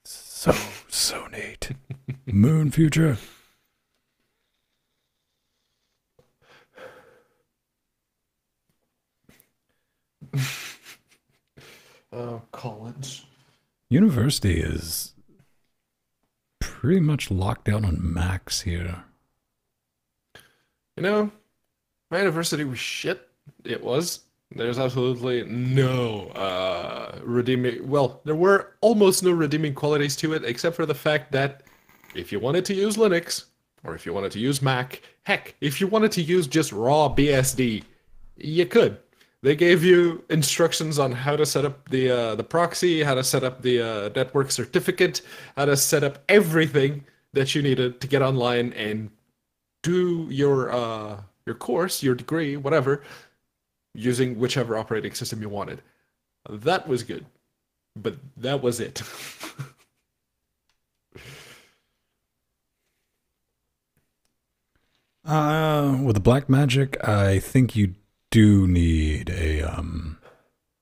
So neat. Moon future. College. University is pretty much locked down on Macs here. You know, my university was shit. It was. There's absolutely no redeeming... Well, there were almost no redeeming qualities to it, except for the fact that if you wanted to use Linux, or if you wanted to use Mac, heck, if you wanted to use just raw BSD, you could. They gave you instructions on how to set up the proxy, how to set up the network certificate, how to set up everything that you needed to get online and do your course, your degree, whatever, using whichever operating system you wanted. That was good. but that was it. With the black magic, I think you do need a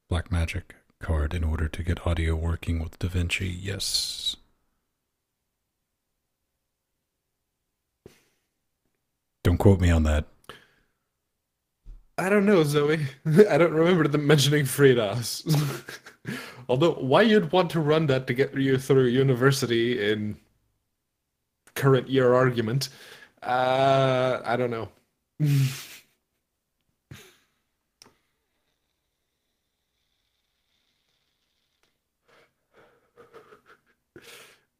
black magic card in order to get audio working with DaVinci. Yes. Don't quote me on that. I don't know, Zoe. I don't remember them mentioning FreeDOS. Although, why you'd want to run that to get you through university in current year argument, I don't know.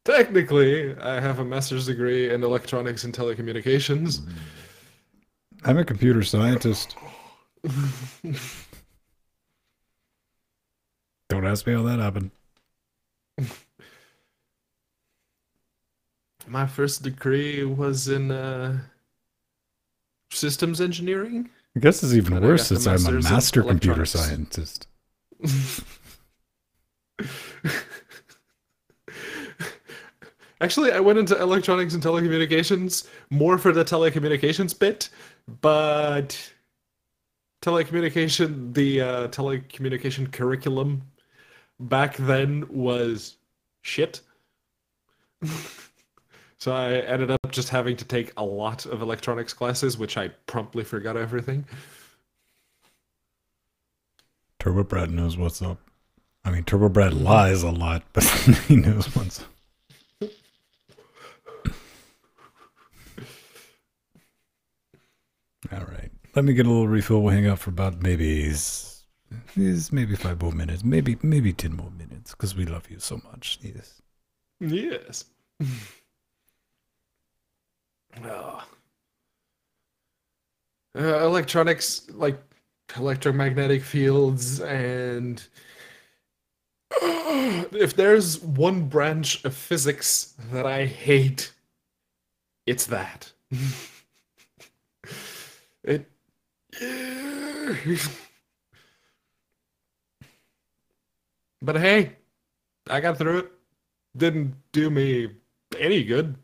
Technically, I have a master's degree in electronics and telecommunications. I'm a computer scientist. Don't ask me how that happened. My first degree was in systems engineering. I guess it's even And I worse got the since I'm a master's in master computer electronics. scientist. Actually, I went into electronics and telecommunications more for the telecommunications bit, but the telecommunication curriculum back then was shit. So I ended up just having to take a lot of electronics classes, which I promptly forgot everything. Turbo Brad knows what's up. I mean, Turbo Brad lies a lot, but he knows what's up. All right. Let me get a little refill. We'll hang out for about maybe 5 more minutes. Maybe 10 more minutes because we love you so much. Yes. Yes. Oh. Electronics, like electromagnetic fields, and if there's one branch of physics that I hate, it's that. It. But hey, I got through it. Didn't do me any good.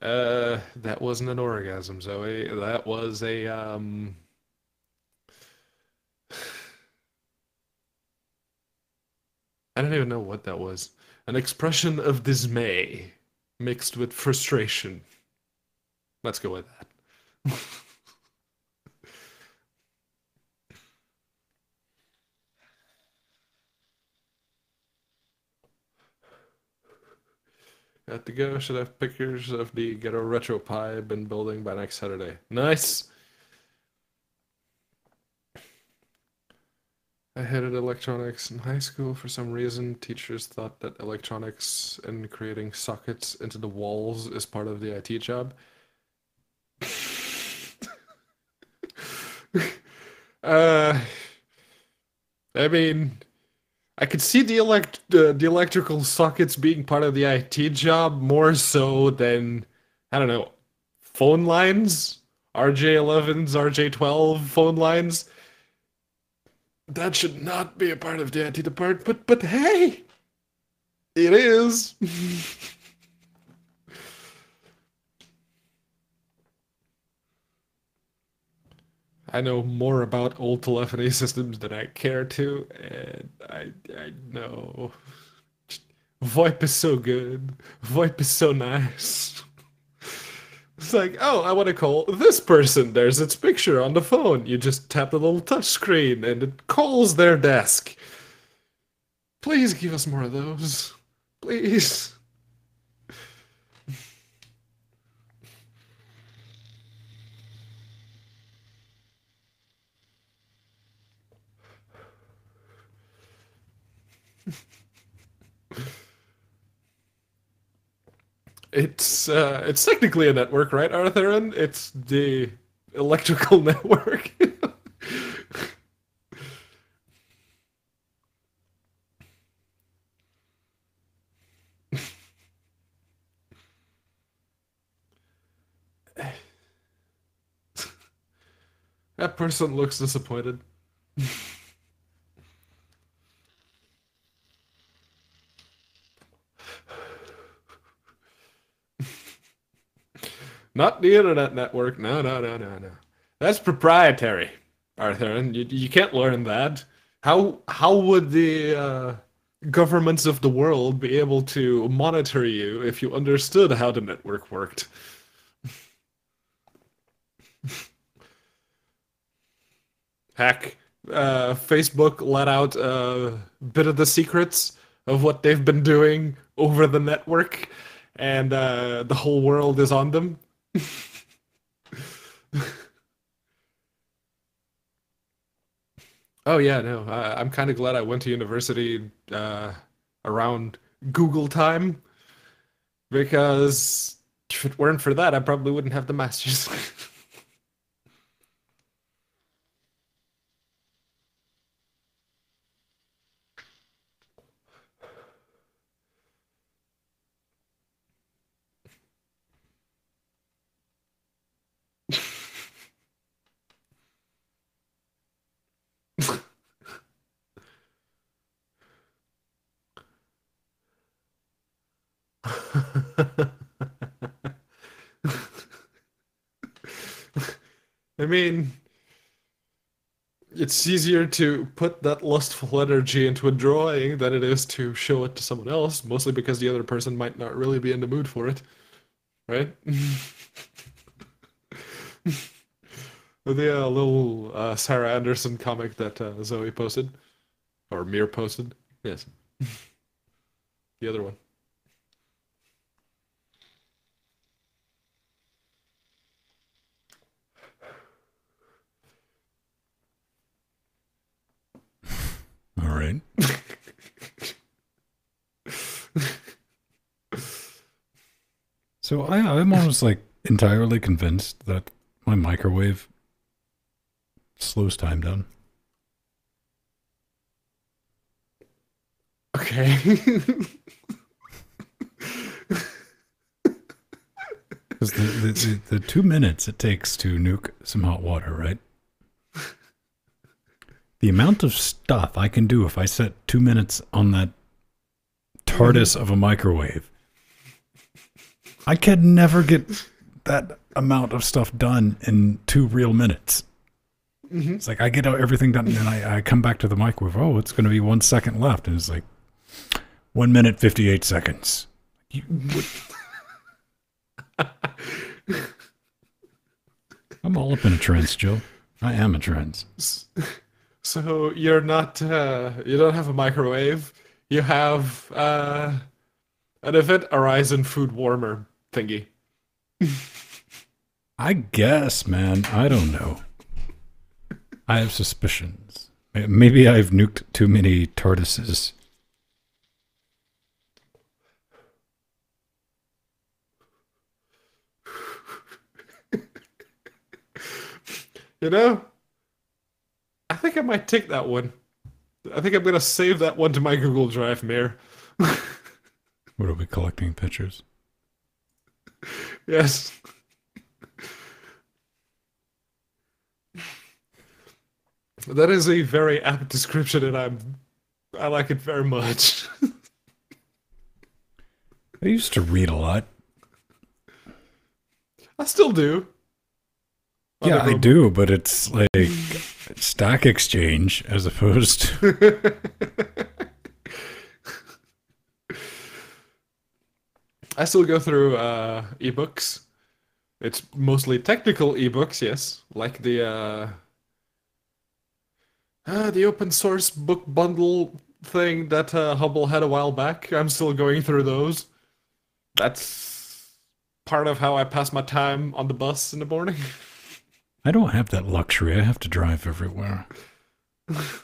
That wasn't an orgasm, Zoe. That was a I don't even know what that was. An expression of dismay mixed with frustration. Let's go with that. Got to go. Should have pictures of the ghetto retro pie I've been building by next Saturday. Nice. I hated electronics in high school for some reason. Teachers thought that electronics and creating sockets into the walls is part of the IT job. uh, I mean, I could see the electrical sockets being part of the IT job more so than, I don't know, phone lines, RJ11s, RJ12 phone lines. That should not be a part of the IT department, but hey, it is. I know more about old telephony systems than I care to, and I know VoIP is so good. VoIP is so nice. It's like, oh, I want to call this person. There's its picture on the phone. You just tap the little touch screen and it calls their desk. Please give us more of those. Please. It's technically a network, right, Arthur? It's the electrical network. That person looks disappointed. Not the internet network. No, no, no, no, no. That's proprietary, Arthur, and you can't learn that. How would the governments of the world be able to monitor you if you understood how the network worked? Heck, Facebook let out a bit of the secrets of what they've been doing over the network, and the whole world is on them. Oh yeah, no, I'm kind of glad I went to university around Google time because if it weren't for that, I probably wouldn't have the masters. I mean, it's easier to put that lustful energy into a drawing than it is to show it to someone else, mostly because the other person might not really be in the mood for it, right? The little Sarah Anderson comic that Zoe posted, or Mir posted. Yes, the other one. All right. So I'm almost like entirely convinced that my microwave slows time down. Okay. Because the 2 minutes it takes to nuke some hot water, right? The amount of stuff I can do if I set 2 minutes on that TARDIS of a microwave, I can never get that amount of stuff done in 2 real minutes. It's like I get everything done, and then I come back to the microwave. Oh, it's going to be 1 second left, and it's like 1 minute 58 seconds. I'm all up in a trance, Joe. I am a trance. So you're not, you don't have a microwave. You have an Event Horizon food warmer thingy. I guess, man. I don't know. I have suspicions. Maybe I've nuked too many TARDISes. You know, I think I might take that one. I think I'm gonna save that one to my Google Drive, Mayor. What are we collecting pictures? Yes. That is a very apt description, and I like it very much. I used to read a lot. I still do. Yeah, I do, but it's like Stack Exchange as opposed to... I still go through ebooks. It's mostly technical ebooks, yes, like the open source book bundle thing that Hubble had a while back. I'm still going through those. That's part of how I pass my time on the bus in the morning. I don't have that luxury. I have to drive everywhere. I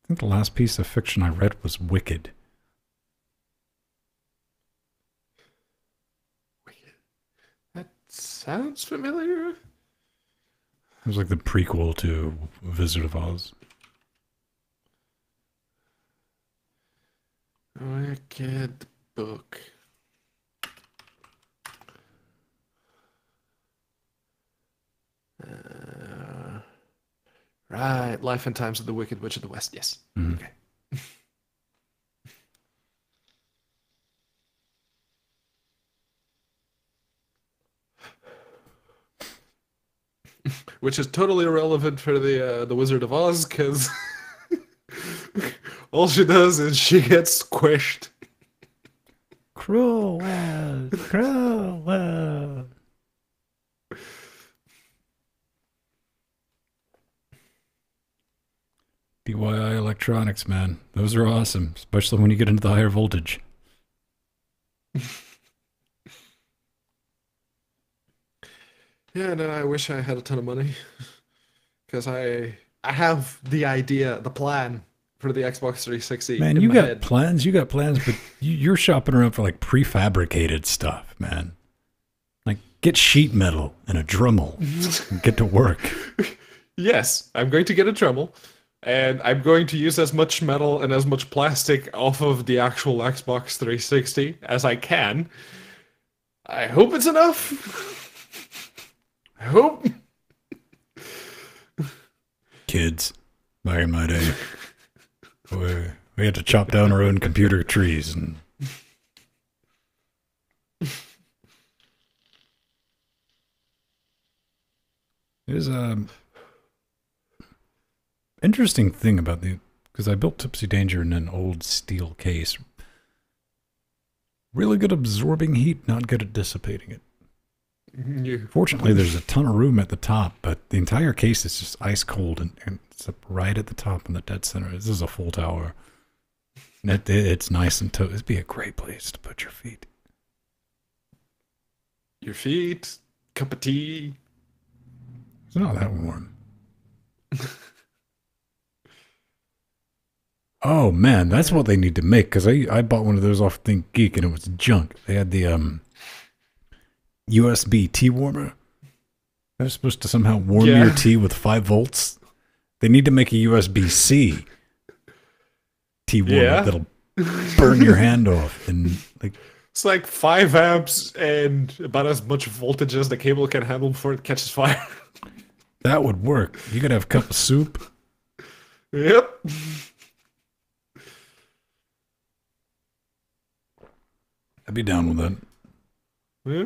think the last piece of fiction I read was Wicked. That sounds familiar. It was like the prequel to Wizard of Oz. Wicked book. Right, Life and Times of the Wicked Witch of the West. Yes. Mm-hmm. Okay. which is totally irrelevant for the Wizard of Oz, because all she does is she gets squished. Cruel world, cruel world. DIY electronics, man. Those are awesome, especially when you get into the higher voltage. Yeah, no, I wish I had a ton of money, because I have the idea, the plan for the Xbox 360 Man, in you my got head. plans, but you're shopping around for like prefabricated stuff, man. Like, get sheet metal and a Dremel and get to work. Yes, I'm going to get a Dremel, and I'm going to use as much metal and as much plastic off of the actual Xbox 360 as I can. I hope it's enough. I hope. Kids, back in my day, we had to chop down our own computer trees and there's a interesting thing about because I built Tipsy Danger in an old steel case. Really good at absorbing heat, not good at dissipating it. Fortunately, there's a ton of room at the top, but the entire case is just ice cold, and it's up right at the top in the dead center. This is a full tower. And it's nice and it'd be a great place to put your feet. Your feet, cup of tea. It's not that warm. Oh man, that's what they need to make, because I bought one of those off Think Geek and it was junk. They had the USB tea warmer. That was supposed to somehow warm your tea with 5 volts. They need to make a USB-C tea warmer that'll burn your hand off. And like, it's like 5 amps and about as much voltage as the cable can handle before it catches fire. that would work. You could have a cup of soup. Yep. I'd be down with that. Yeah.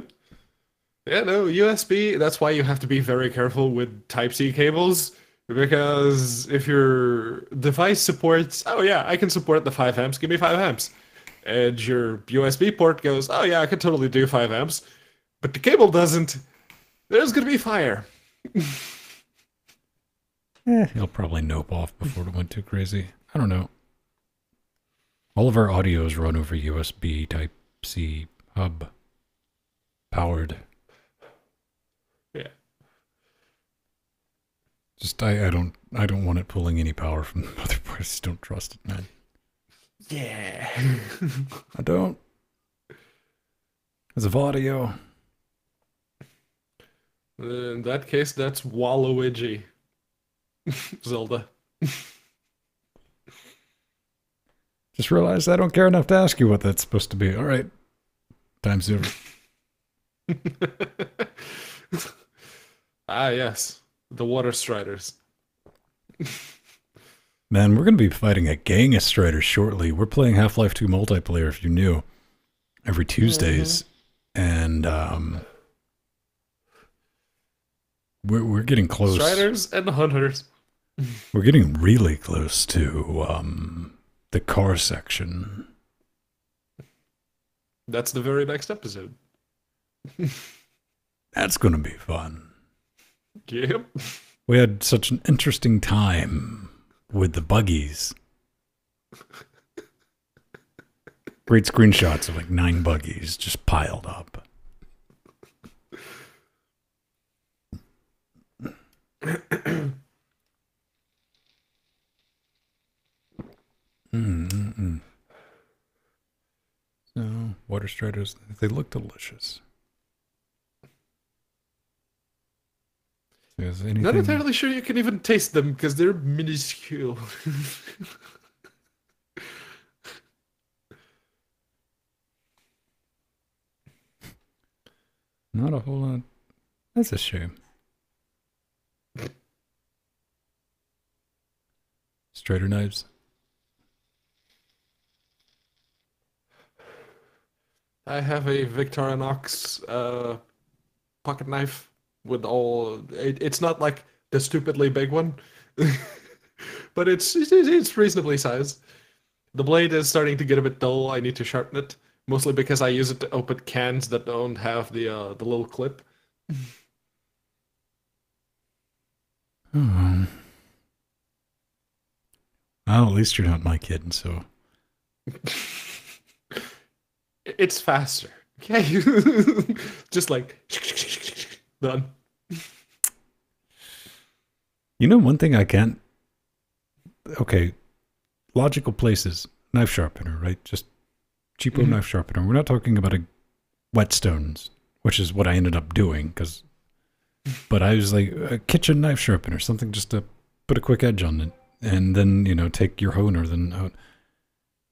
Yeah, no, USB, that's why you have to be very careful with Type-C cables, because if your device supports, oh yeah, I can support the 5 amps, give me 5 amps. And your USB port goes, oh yeah, I can totally do 5 amps. But the cable doesn't, there's gonna be fire. He'll probably nope off before it went too crazy. I don't know. All of our audios run over USB Type-C hub. Powered. Yeah. Just I don't want it pulling any power from the motherboard. I just don't trust it, man. Yeah. I don't. As of audio. In that case, that's Waluigi. Zelda. Just realized I don't care enough to ask you what that's supposed to be. All right. Time's over. Ah, yes. The Water Striders. Man, we're going to be fighting a gang of Striders shortly. We're playing Half-Life 2 multiplayer, if you knew, every Tuesdays. And we're getting close. Striders and Hunters. We're getting really close to the car section. That's the very next episode. That's going to be fun. Yep. We had such an interesting time with the buggies. Great screenshots of like 9 buggies just piled up. So, water striders, they look delicious. Is anything... Not entirely sure you can even taste them because they're minuscule. Not a whole lot. That's a shame. Strider knives. I have a Victorinox pocket knife with all. It's not like the stupidly big one, but it's reasonably sized. The blade is starting to get a bit dull. I need to sharpen it, mostly because I use it to open cans that don't have the little clip. Oh. Well, at least you're not my kid, so. It's faster. Okay. Just like done. You know, one thing I can't. Okay, logical places. Knife sharpener, right? Just cheapo knife sharpener. We're not talking about a whetstones, which is what I ended up doing. But I was like, a kitchen knife sharpener, something just to put a quick edge on it. And then, you know, take your honer. Then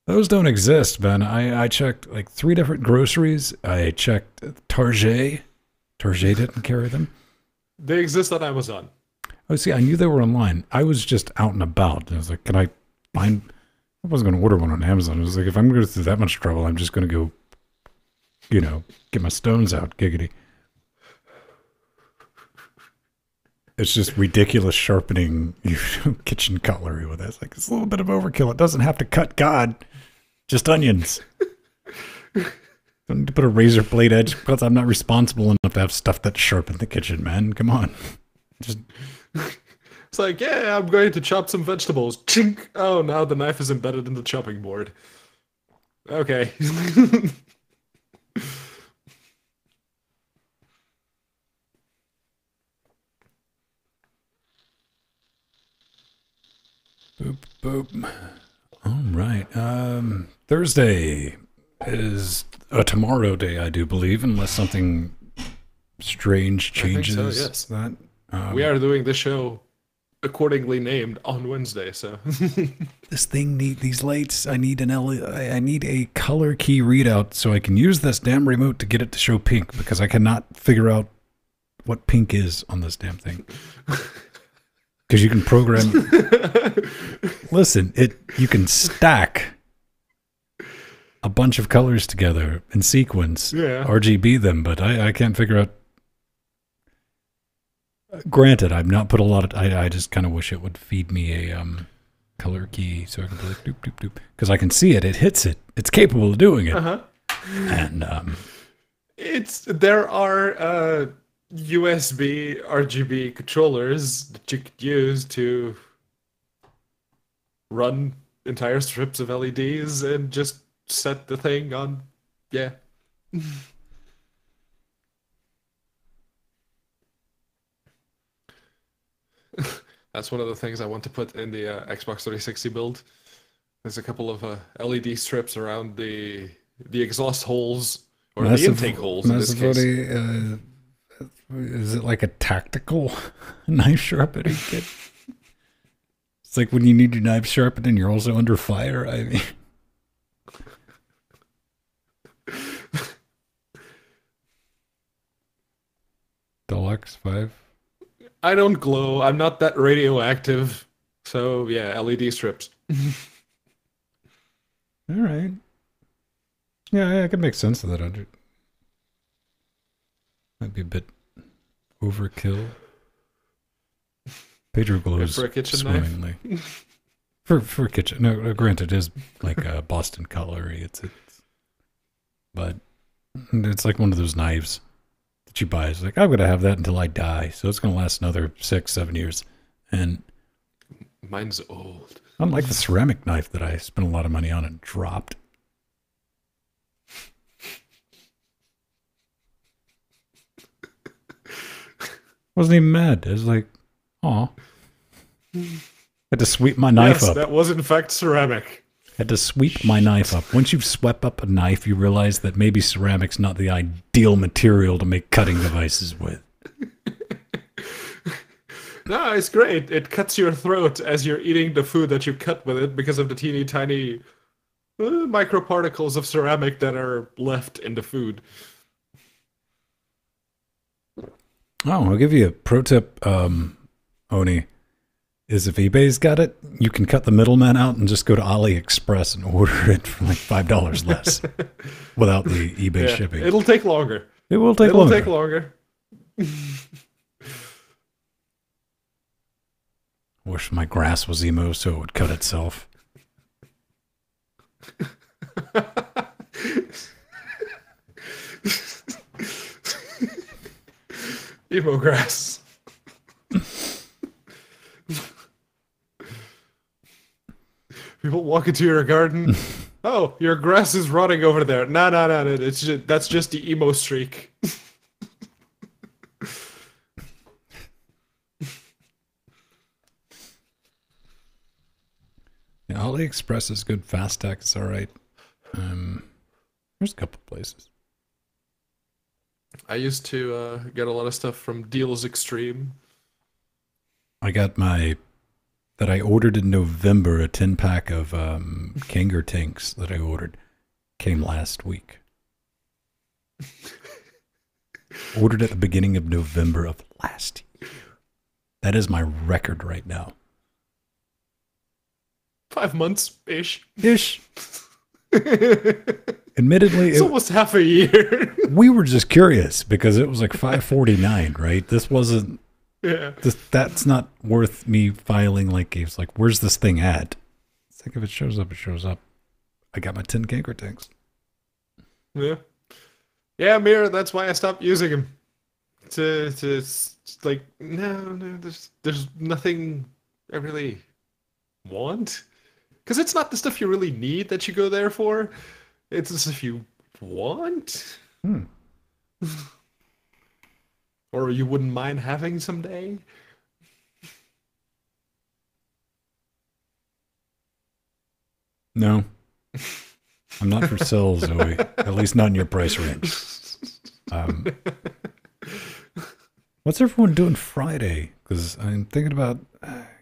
those don't exist, man. I checked like 3 different groceries. I checked Target. Target didn't carry them. They exist on Amazon. Oh, see, I knew they were online. I was just out and about. I was like, can I find... I wasn't going to order one on Amazon. I was like, if I'm going to go through that much trouble, I'm just going to go, you know, get my stones out, giggity. It's just ridiculous sharpening kitchen cutlery with it. It's like, it's a little bit of overkill. It doesn't have to cut God, just onions. Don't need to put a razor blade edge because I'm not responsible enough to have stuff that's sharp in the kitchen, man. Come on. Just... It's like, yeah, I'm going to chop some vegetables. Chink! Oh, now the knife is embedded in the chopping board. Okay. Boop, boop. All right. Thursday is a tomorrow day, I do believe, unless something strange changes. I think so, yes. That We are doing the show accordingly named on Wednesday, so this thing these lights. I need I need a color key readout so I can use this damn remote to get it to show pink because I cannot figure out what pink is on this damn thing. Because you can program. Listen, you can stack a bunch of colors together in sequence, RGB them, but I can't figure out. Granted, I've not put a lot of. I just kind of wish it would feed me a color key so I can be like doop doop doop because I can see it. It hits it. It's capable of doing it. And there are USB RGB controllers that you could use to run entire strips of LEDs and just set the thing on. Yeah. That's one of the things I want to put in the Xbox 360 build. There's a couple of LED strips around the exhaust holes or the intake holes in this case. Is it like a tactical knife sharpening kit? It's like when you need your knife sharpened and you're also under fire. I mean, Deluxe 5. I don't glow. I'm not that radioactive. So yeah, LED strips. All right. Yeah, I can make sense of that. Might be a bit overkill. Pedro glows for a kitchen swimmingly. knife. for kitchen. No, granted, it is like a Boston cutlery. But it's like one of those knives that you buy. It's like, I'm gonna have that until I die, so it's gonna last another 6-7 years. And mine's old. Unlike the ceramic knife that I spent a lot of money on and dropped. Wasn't even mad. I was like, aw. Had to sweep my knife up. That was in fact ceramic. Had to sweep my knife up. Once you've swept up a knife, you realize that maybe ceramic's not the ideal material to make cutting devices with. No, it's great. It cuts your throat as you're eating the food that you cut with it because of the teeny tiny microparticles of ceramic that are left in the food. Oh, I'll give you a pro tip, Oni. Is if eBay's got it, you can cut the middleman out and just go to AliExpress and order it for like $5 less without the eBay shipping. It'll take longer. It will take longer. It'll take longer. I wish my grass was emo so it would cut itself. Emo grass. People walk into your garden. Oh, your grass is rotting over there. No. It's just, that's just the emo streak. Yeah, AliExpress is good. Fast Tech is all right. There's a couple places. I used to get a lot of stuff from Deals Extreme. I got that I ordered in November, a 10-pack of Kanger tanks that I ordered. Came last week. Ordered at the beginning of November of last year. That is my record right now. 5 months-ish. Ish. Admittedly, It's almost half a year. we were just curious because it was like $5.49, right? This wasn't. Yeah. That's not worth me filing like it's like, where's this thing at? It's like if it shows up, it shows up. I got my 10 Kanker tanks. Yeah. Yeah, Mirror, that's why I stopped using them. It's like, no, there's nothing I really want. Because it's not the stuff you really need that you go there for. It's the stuff you want. Or you wouldn't mind having someday. No. I'm not for sale, Zoe. At least not in your price range. What's everyone doing Friday? Because I'm thinking about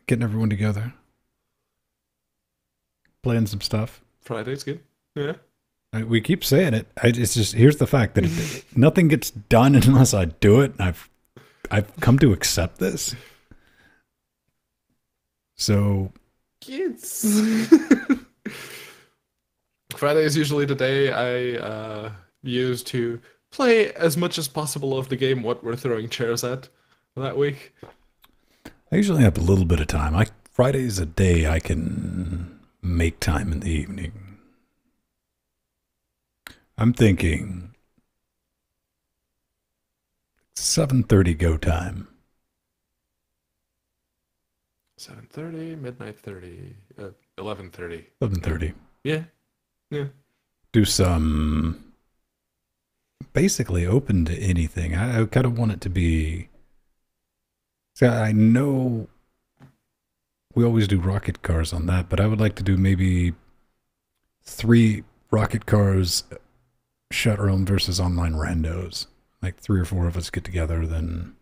getting everyone together. Playing some stuff. Friday's good. Yeah. We keep saying it. It's just, here's the fact that nothing gets done unless I do it. And I've come to accept this. So. Kids. Friday is usually the day I use to play as much as possible of the game what we're throwing chairs at that week. I usually have a little bit of time. Friday is a day I can make time in the evening. I'm thinking 7:30 go time. 7:30, midnight 30, 11:30. 11:30. Yeah. Yeah. Do some basically open to anything. I kind of want it to be. So I know we always do rocket cars on that, but I would like to do maybe 3 rocket cars shut room versus online randos. Like 3 or 4 of us get together, then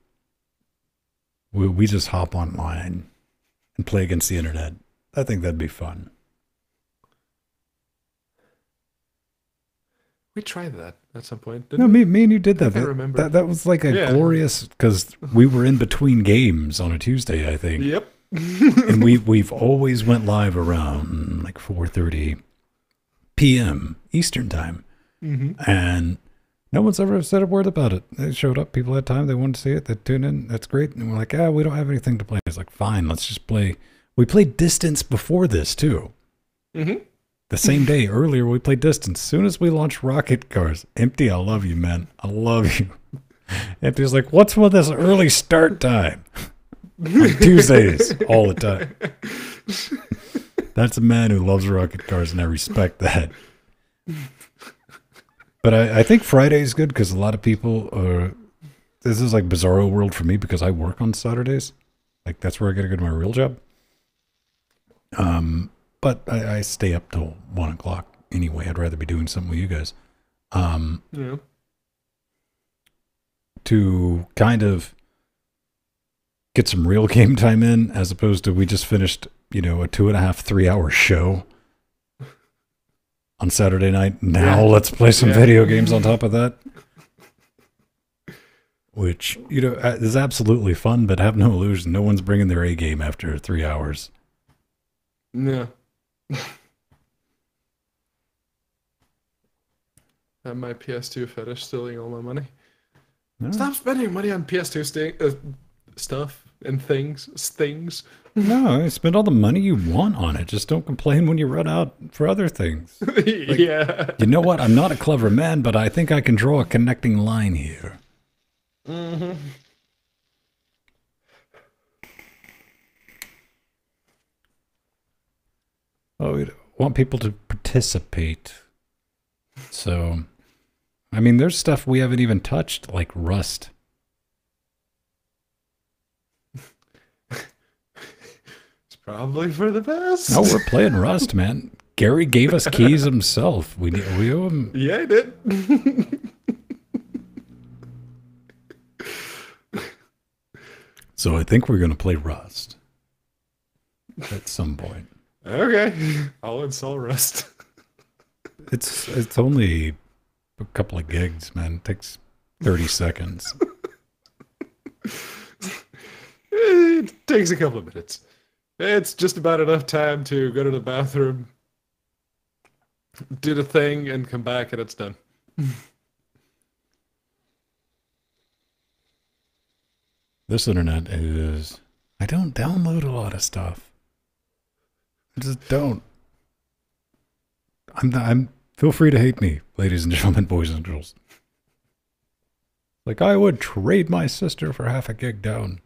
we just hop online and play against the internet. I think that'd be fun. We tried that at some point. No, me and you did that. I remember. That was like a glorious, because we were in between games on a Tuesday, I think. Yep. And we've always went live around like 4:30 p.m. Eastern time. Mm-hmm. And no one's ever said a word about it. They showed up, people had time, they wanted to see it, they tuned in, that's great. And we're like, we don't have anything to play. It's like, fine, let's just play. We played Distance before this too. Mm-hmm. The same day, earlier, we played Distance. As soon as we launched Rocket Cars, Empty, I love you, man. I love you. Empty's like, what's with this early start time? On Tuesdays, all the time. That's a man who loves Rocket Cars, and I respect that. But I think Friday is good because a lot of people are. This is like bizarro world for me because I work on Saturdays. Like, that's where I get to go to my real job. But I stay up till 1 o'clock anyway. I'd rather be doing something with you guys. Yeah. To kind of get some real game time in, as opposed to we just finished, a 2.5, 3 hour show on Saturday night. Now let's play some video games on top of that. Which, is absolutely fun, but have no illusion. No one's bringing their A game after 3 hours. No. And my PS2 fetish stealing all my money. No. Stop spending money on PS2 stuff. and things. No, spend all the money you want on it. Just don't complain when you run out for other things. Yeah. You know what? I'm not a clever man, but I think I can draw a connecting line here. Mm-hmm. Oh, we want people to participate. So, I mean, there's stuff we haven't even touched, like Rust. It's probably for the best. No, we're playing Rust, man. Gary gave us keys himself. We owe him. Yeah, I did. So I think we're going to play Rust at some point. Okay, I'll install Rust. It's only a couple of gigs, man. It takes 30 seconds. It takes a couple of minutes. It's just about enough time to go to the bathroom, do the thing, and come back, and it's done. This internet is... I don't download a lot of stuff. I just don't. Feel free to hate me, ladies and gentlemen, boys and girls. Like, I would trade my sister for half a gig down.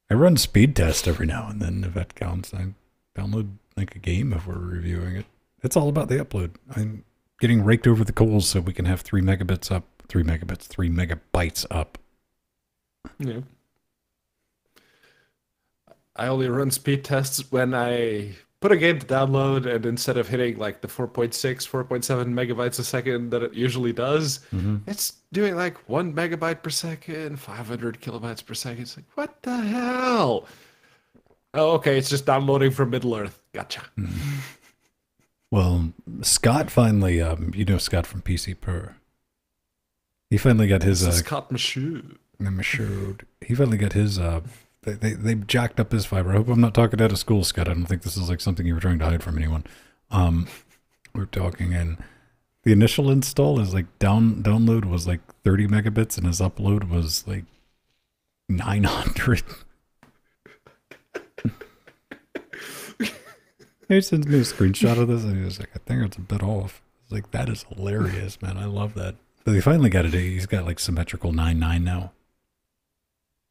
I run speed tests every now and then, if that counts. I download, like, a game if we're reviewing it. It's all about the upload. I'm getting raked over the coals so we can have 3 megabytes up. Yeah. I only run speed tests when I put a game to download, and instead of hitting like the 4.6, 4.7 megabytes a second that it usually does, it's doing like 1 megabyte per second, 500 kilobytes per second. It's like, what the hell? Oh, okay, it's just downloading from Middle Earth. Gotcha. Well, Scott finally, you know Scott from PC Per. He finally got his... Scott Michaud. He finally got his... They jacked up his fiber. I hope I'm not talking out of school, Scott. I don't think this is like something you were trying to hide from anyone. We're talking, and the initial install is like download was like 30 megabits, and his upload was like 900. He sends me a screenshot of this, and he was like, I think it's a bit off. I was like, that is hilarious, man. I love that. But he finally got it. He's got like symmetrical 9.9 now.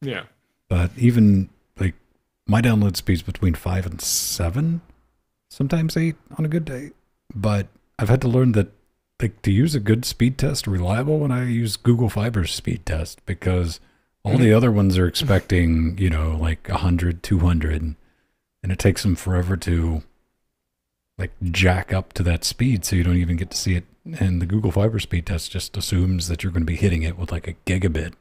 Yeah. But even like my download speed's between 5 and 7, sometimes 8 on a good day. But I've had to learn that like to use a good speed test reliable when I use Google Fiber's speed test, because all the other ones are expecting, you know, like 100, 200, and it takes them forever to like jack up to that speed, so you don't even get to see it. And the Google Fiber speed test just assumes that you're going to be hitting it with like a gigabit.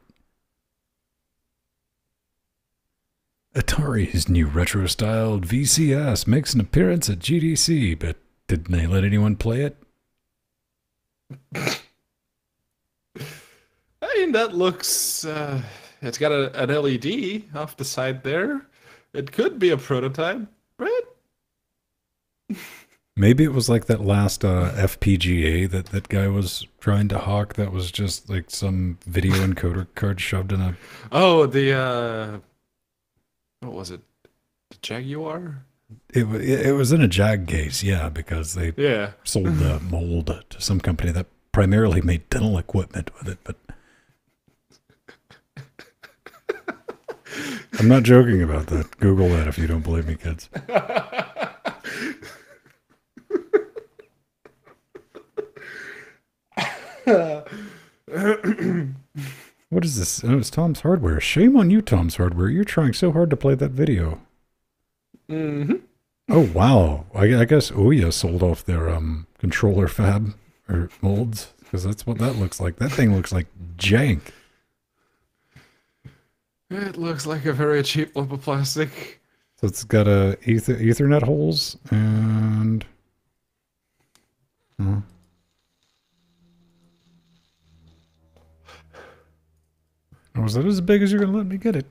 Atari's new retro-styled VCS makes an appearance at GDC, but didn't they let anyone play it? I mean, that looks... it's got an LED off the side there. It could be a prototype, right? Maybe it was like that last FPGA that guy was trying to hawk, that was just like some video encoder card shoved in a... Oh, the... what was it? The Jaguar? It was in a Jag case, yeah, because they sold the mold to some company that primarily made dental equipment with it, but... I'm not joking about that. Google that if you don't believe me, kids. What is this? Oh, it's Tom's Hardware. Shame on you, Tom's Hardware. You're trying so hard to play that video. Mm-hmm. Oh, wow. I guess Ouya sold off their controller fab or molds, because that's what that looks like. That thing looks like jank. It looks like a very cheap lump of plastic. So it's got a Ethernet holes and... Was that as big as you're going to let me get it?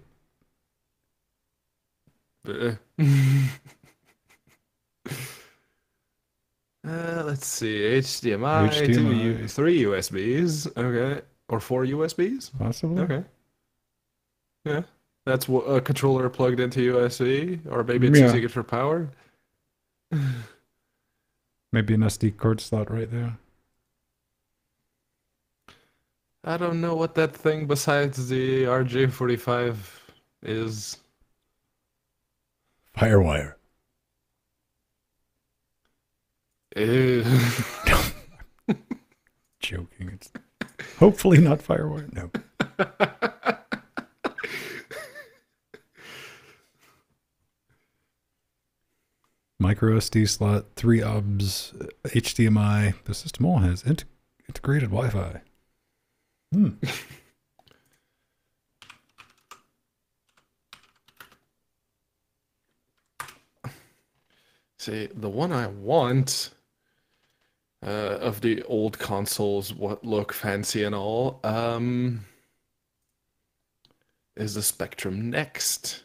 Let's see. HDMI, 3 USBs. Okay. Or 4 USBs? Possibly. Okay. Yeah, that's a controller plugged into USB, or maybe it's Yeah, using it for power. maybe an SD card slot right there. I don't know what that thing besides the RJ45 is. Firewire. Ew. Joking. It's hopefully not Firewire. No. Micro SD slot, 3 OBS, HDMI. The system all has integrated Wi-Fi. See, the one I want of the old consoles, what look fancy and all, is the Spectrum Next.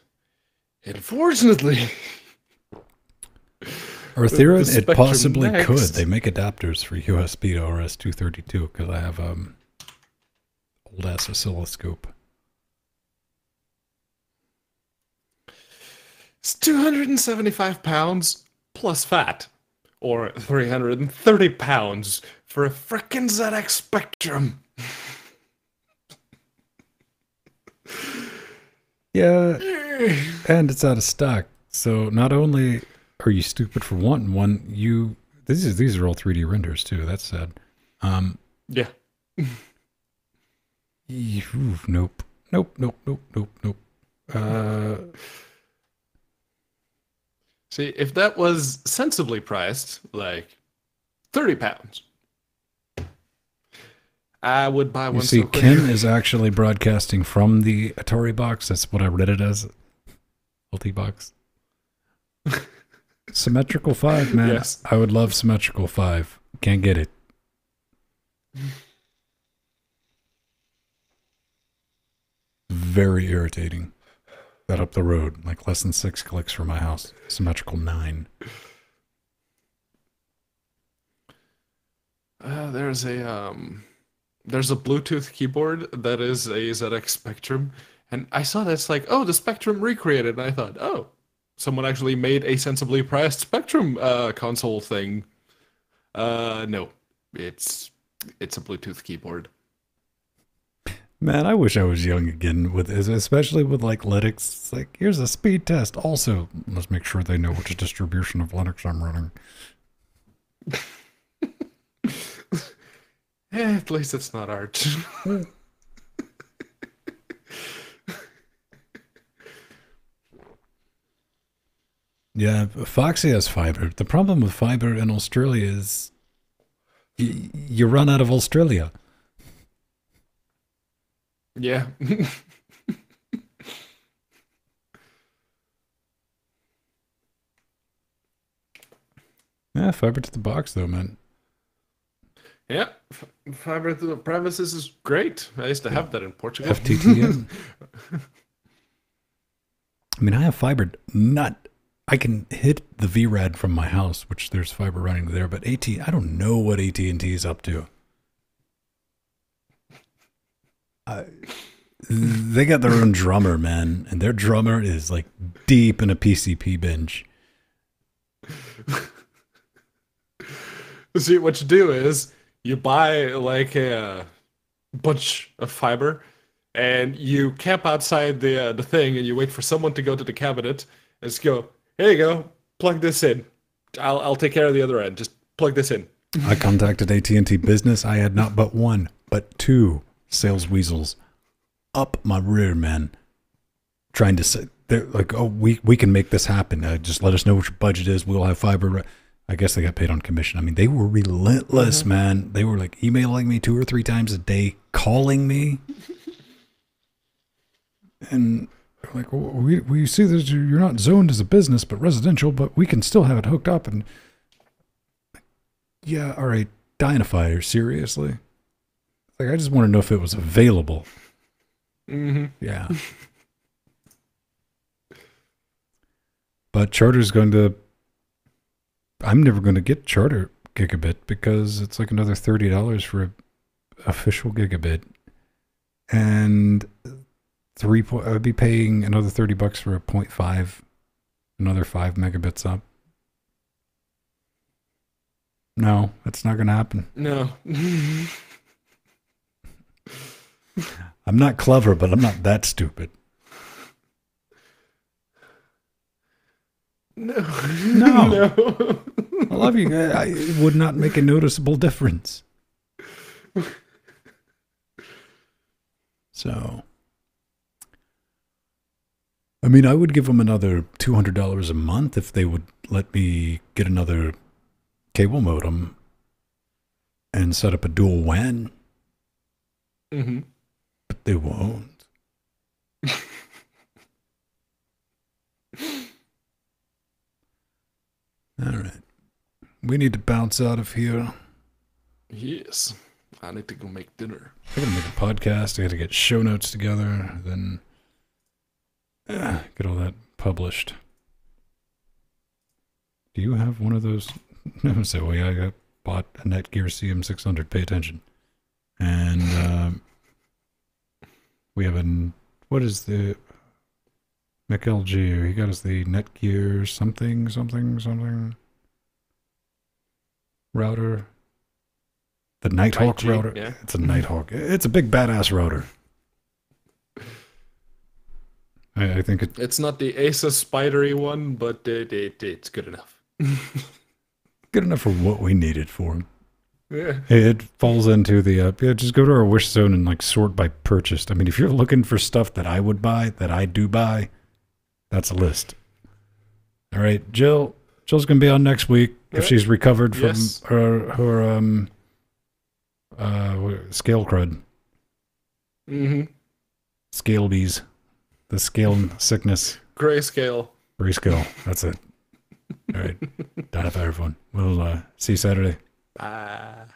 Unfortunately, Or Theron, the it Spectrum possibly Next- could. They make adapters for USB to RS-232 because I have old ass oscilloscope. It's 275 pounds plus fat, or 330 pounds for a frickin' ZX Spectrum. Yeah, and it's out of stock. So not only are you stupid for wanting one, these are all 3D renders too. That's sad. Yeah. Nope. See, if that was sensibly priced, like 30 pounds, I would buy You one see, so quick. Ken is actually broadcasting from the Atari box. That's what I read it as. LT box. Symmetrical 5, man. Yes. I would love Symmetrical 5. Can't get it. Very irritating. That up the road, like less than 6 clicks from my house. Symmetrical 9. There's a Bluetooth keyboard that is a ZX Spectrum, and I saw that's like, oh, the Spectrum recreated, and I thought, oh, someone actually made a sensibly priced Spectrum console thing. No, it's a Bluetooth keyboard. Man, I wish I was young again, especially with like Linux. It's like, here's a speed test. Also, let's make sure they know which distribution of Linux I'm running. At least it's not Arch. Yeah, Foxy has fiber. The problem with fiber in Australia is you run out of Australia. Yeah. Yeah, fiber to the box though, man. Yeah, fiber to the premises is great. I used to have that in Portugal. FTTN. I mean, I have fiber. I can hit the VRAD from my house, which there's fiber running there. But I don't know what AT&T is up to. They got their own drummer, man, and their drummer is like deep in a PCP binge. See, what you do is you buy like a bunch of fiber, and you camp outside the thing, and you wait for someone to go to the cabinet and just go, "Here you go, plug this in. I'll take care of the other end. Just plug this in." I contacted AT&T Business. I had not but one, but two sales weasels up my rear, man, trying to say, they're like, "Oh, we can make this happen. Just let us know what your budget is. We'll have fiber." I guess they got paid on commission. I mean, they were relentless, man. They were like emailing me 2 or 3 times a day, calling me. And they're like, well, we see that you're not zoned as a business, but residential, but we can still have it hooked up. And yeah, all right, Dynafier, seriously? Like, I just want to know if it was available. Yeah. But Charter's going to... I'm never going to get Charter gigabit because it's like another $30 for an official gigabit. And I'd be paying another $30 for a 0.5, another 5 megabits up. No, that's not gonna happen. No. I'm not clever, but I'm not that stupid. No. No. I love you. It would not make a noticeable difference. So, I mean, I would give them another $200 a month if they would let me get another cable modem and set up a dual WAN. Mm-hmm. But they won't. All right. We need to bounce out of here. Yes. I need to go make dinner. I gotta make a podcast. I gotta get show notes together. Then get all that published. Do you have one of those? No, so I got bought a Netgear CM600. Pay attention. And we have what is the McLG? He got us the Netgear something router. The Nighthawk router. Yeah. It's a Nighthawk. It's a big badass router. I think it's not the Asus spidery one, but it's good enough. Good enough for what we need it for. Yeah. It falls into the just go to our wish zone and like sort by purchased. I mean, if you're looking for stuff that I would buy, that I do buy, that's a list. All right, Jill's gonna be on next week if she's recovered from her scale crud. Mm-hmm. Scale bees. The scale sickness. Grayscale. Grayscale. That's it. All right. Done for everyone. We'll see you Saturday. Bye.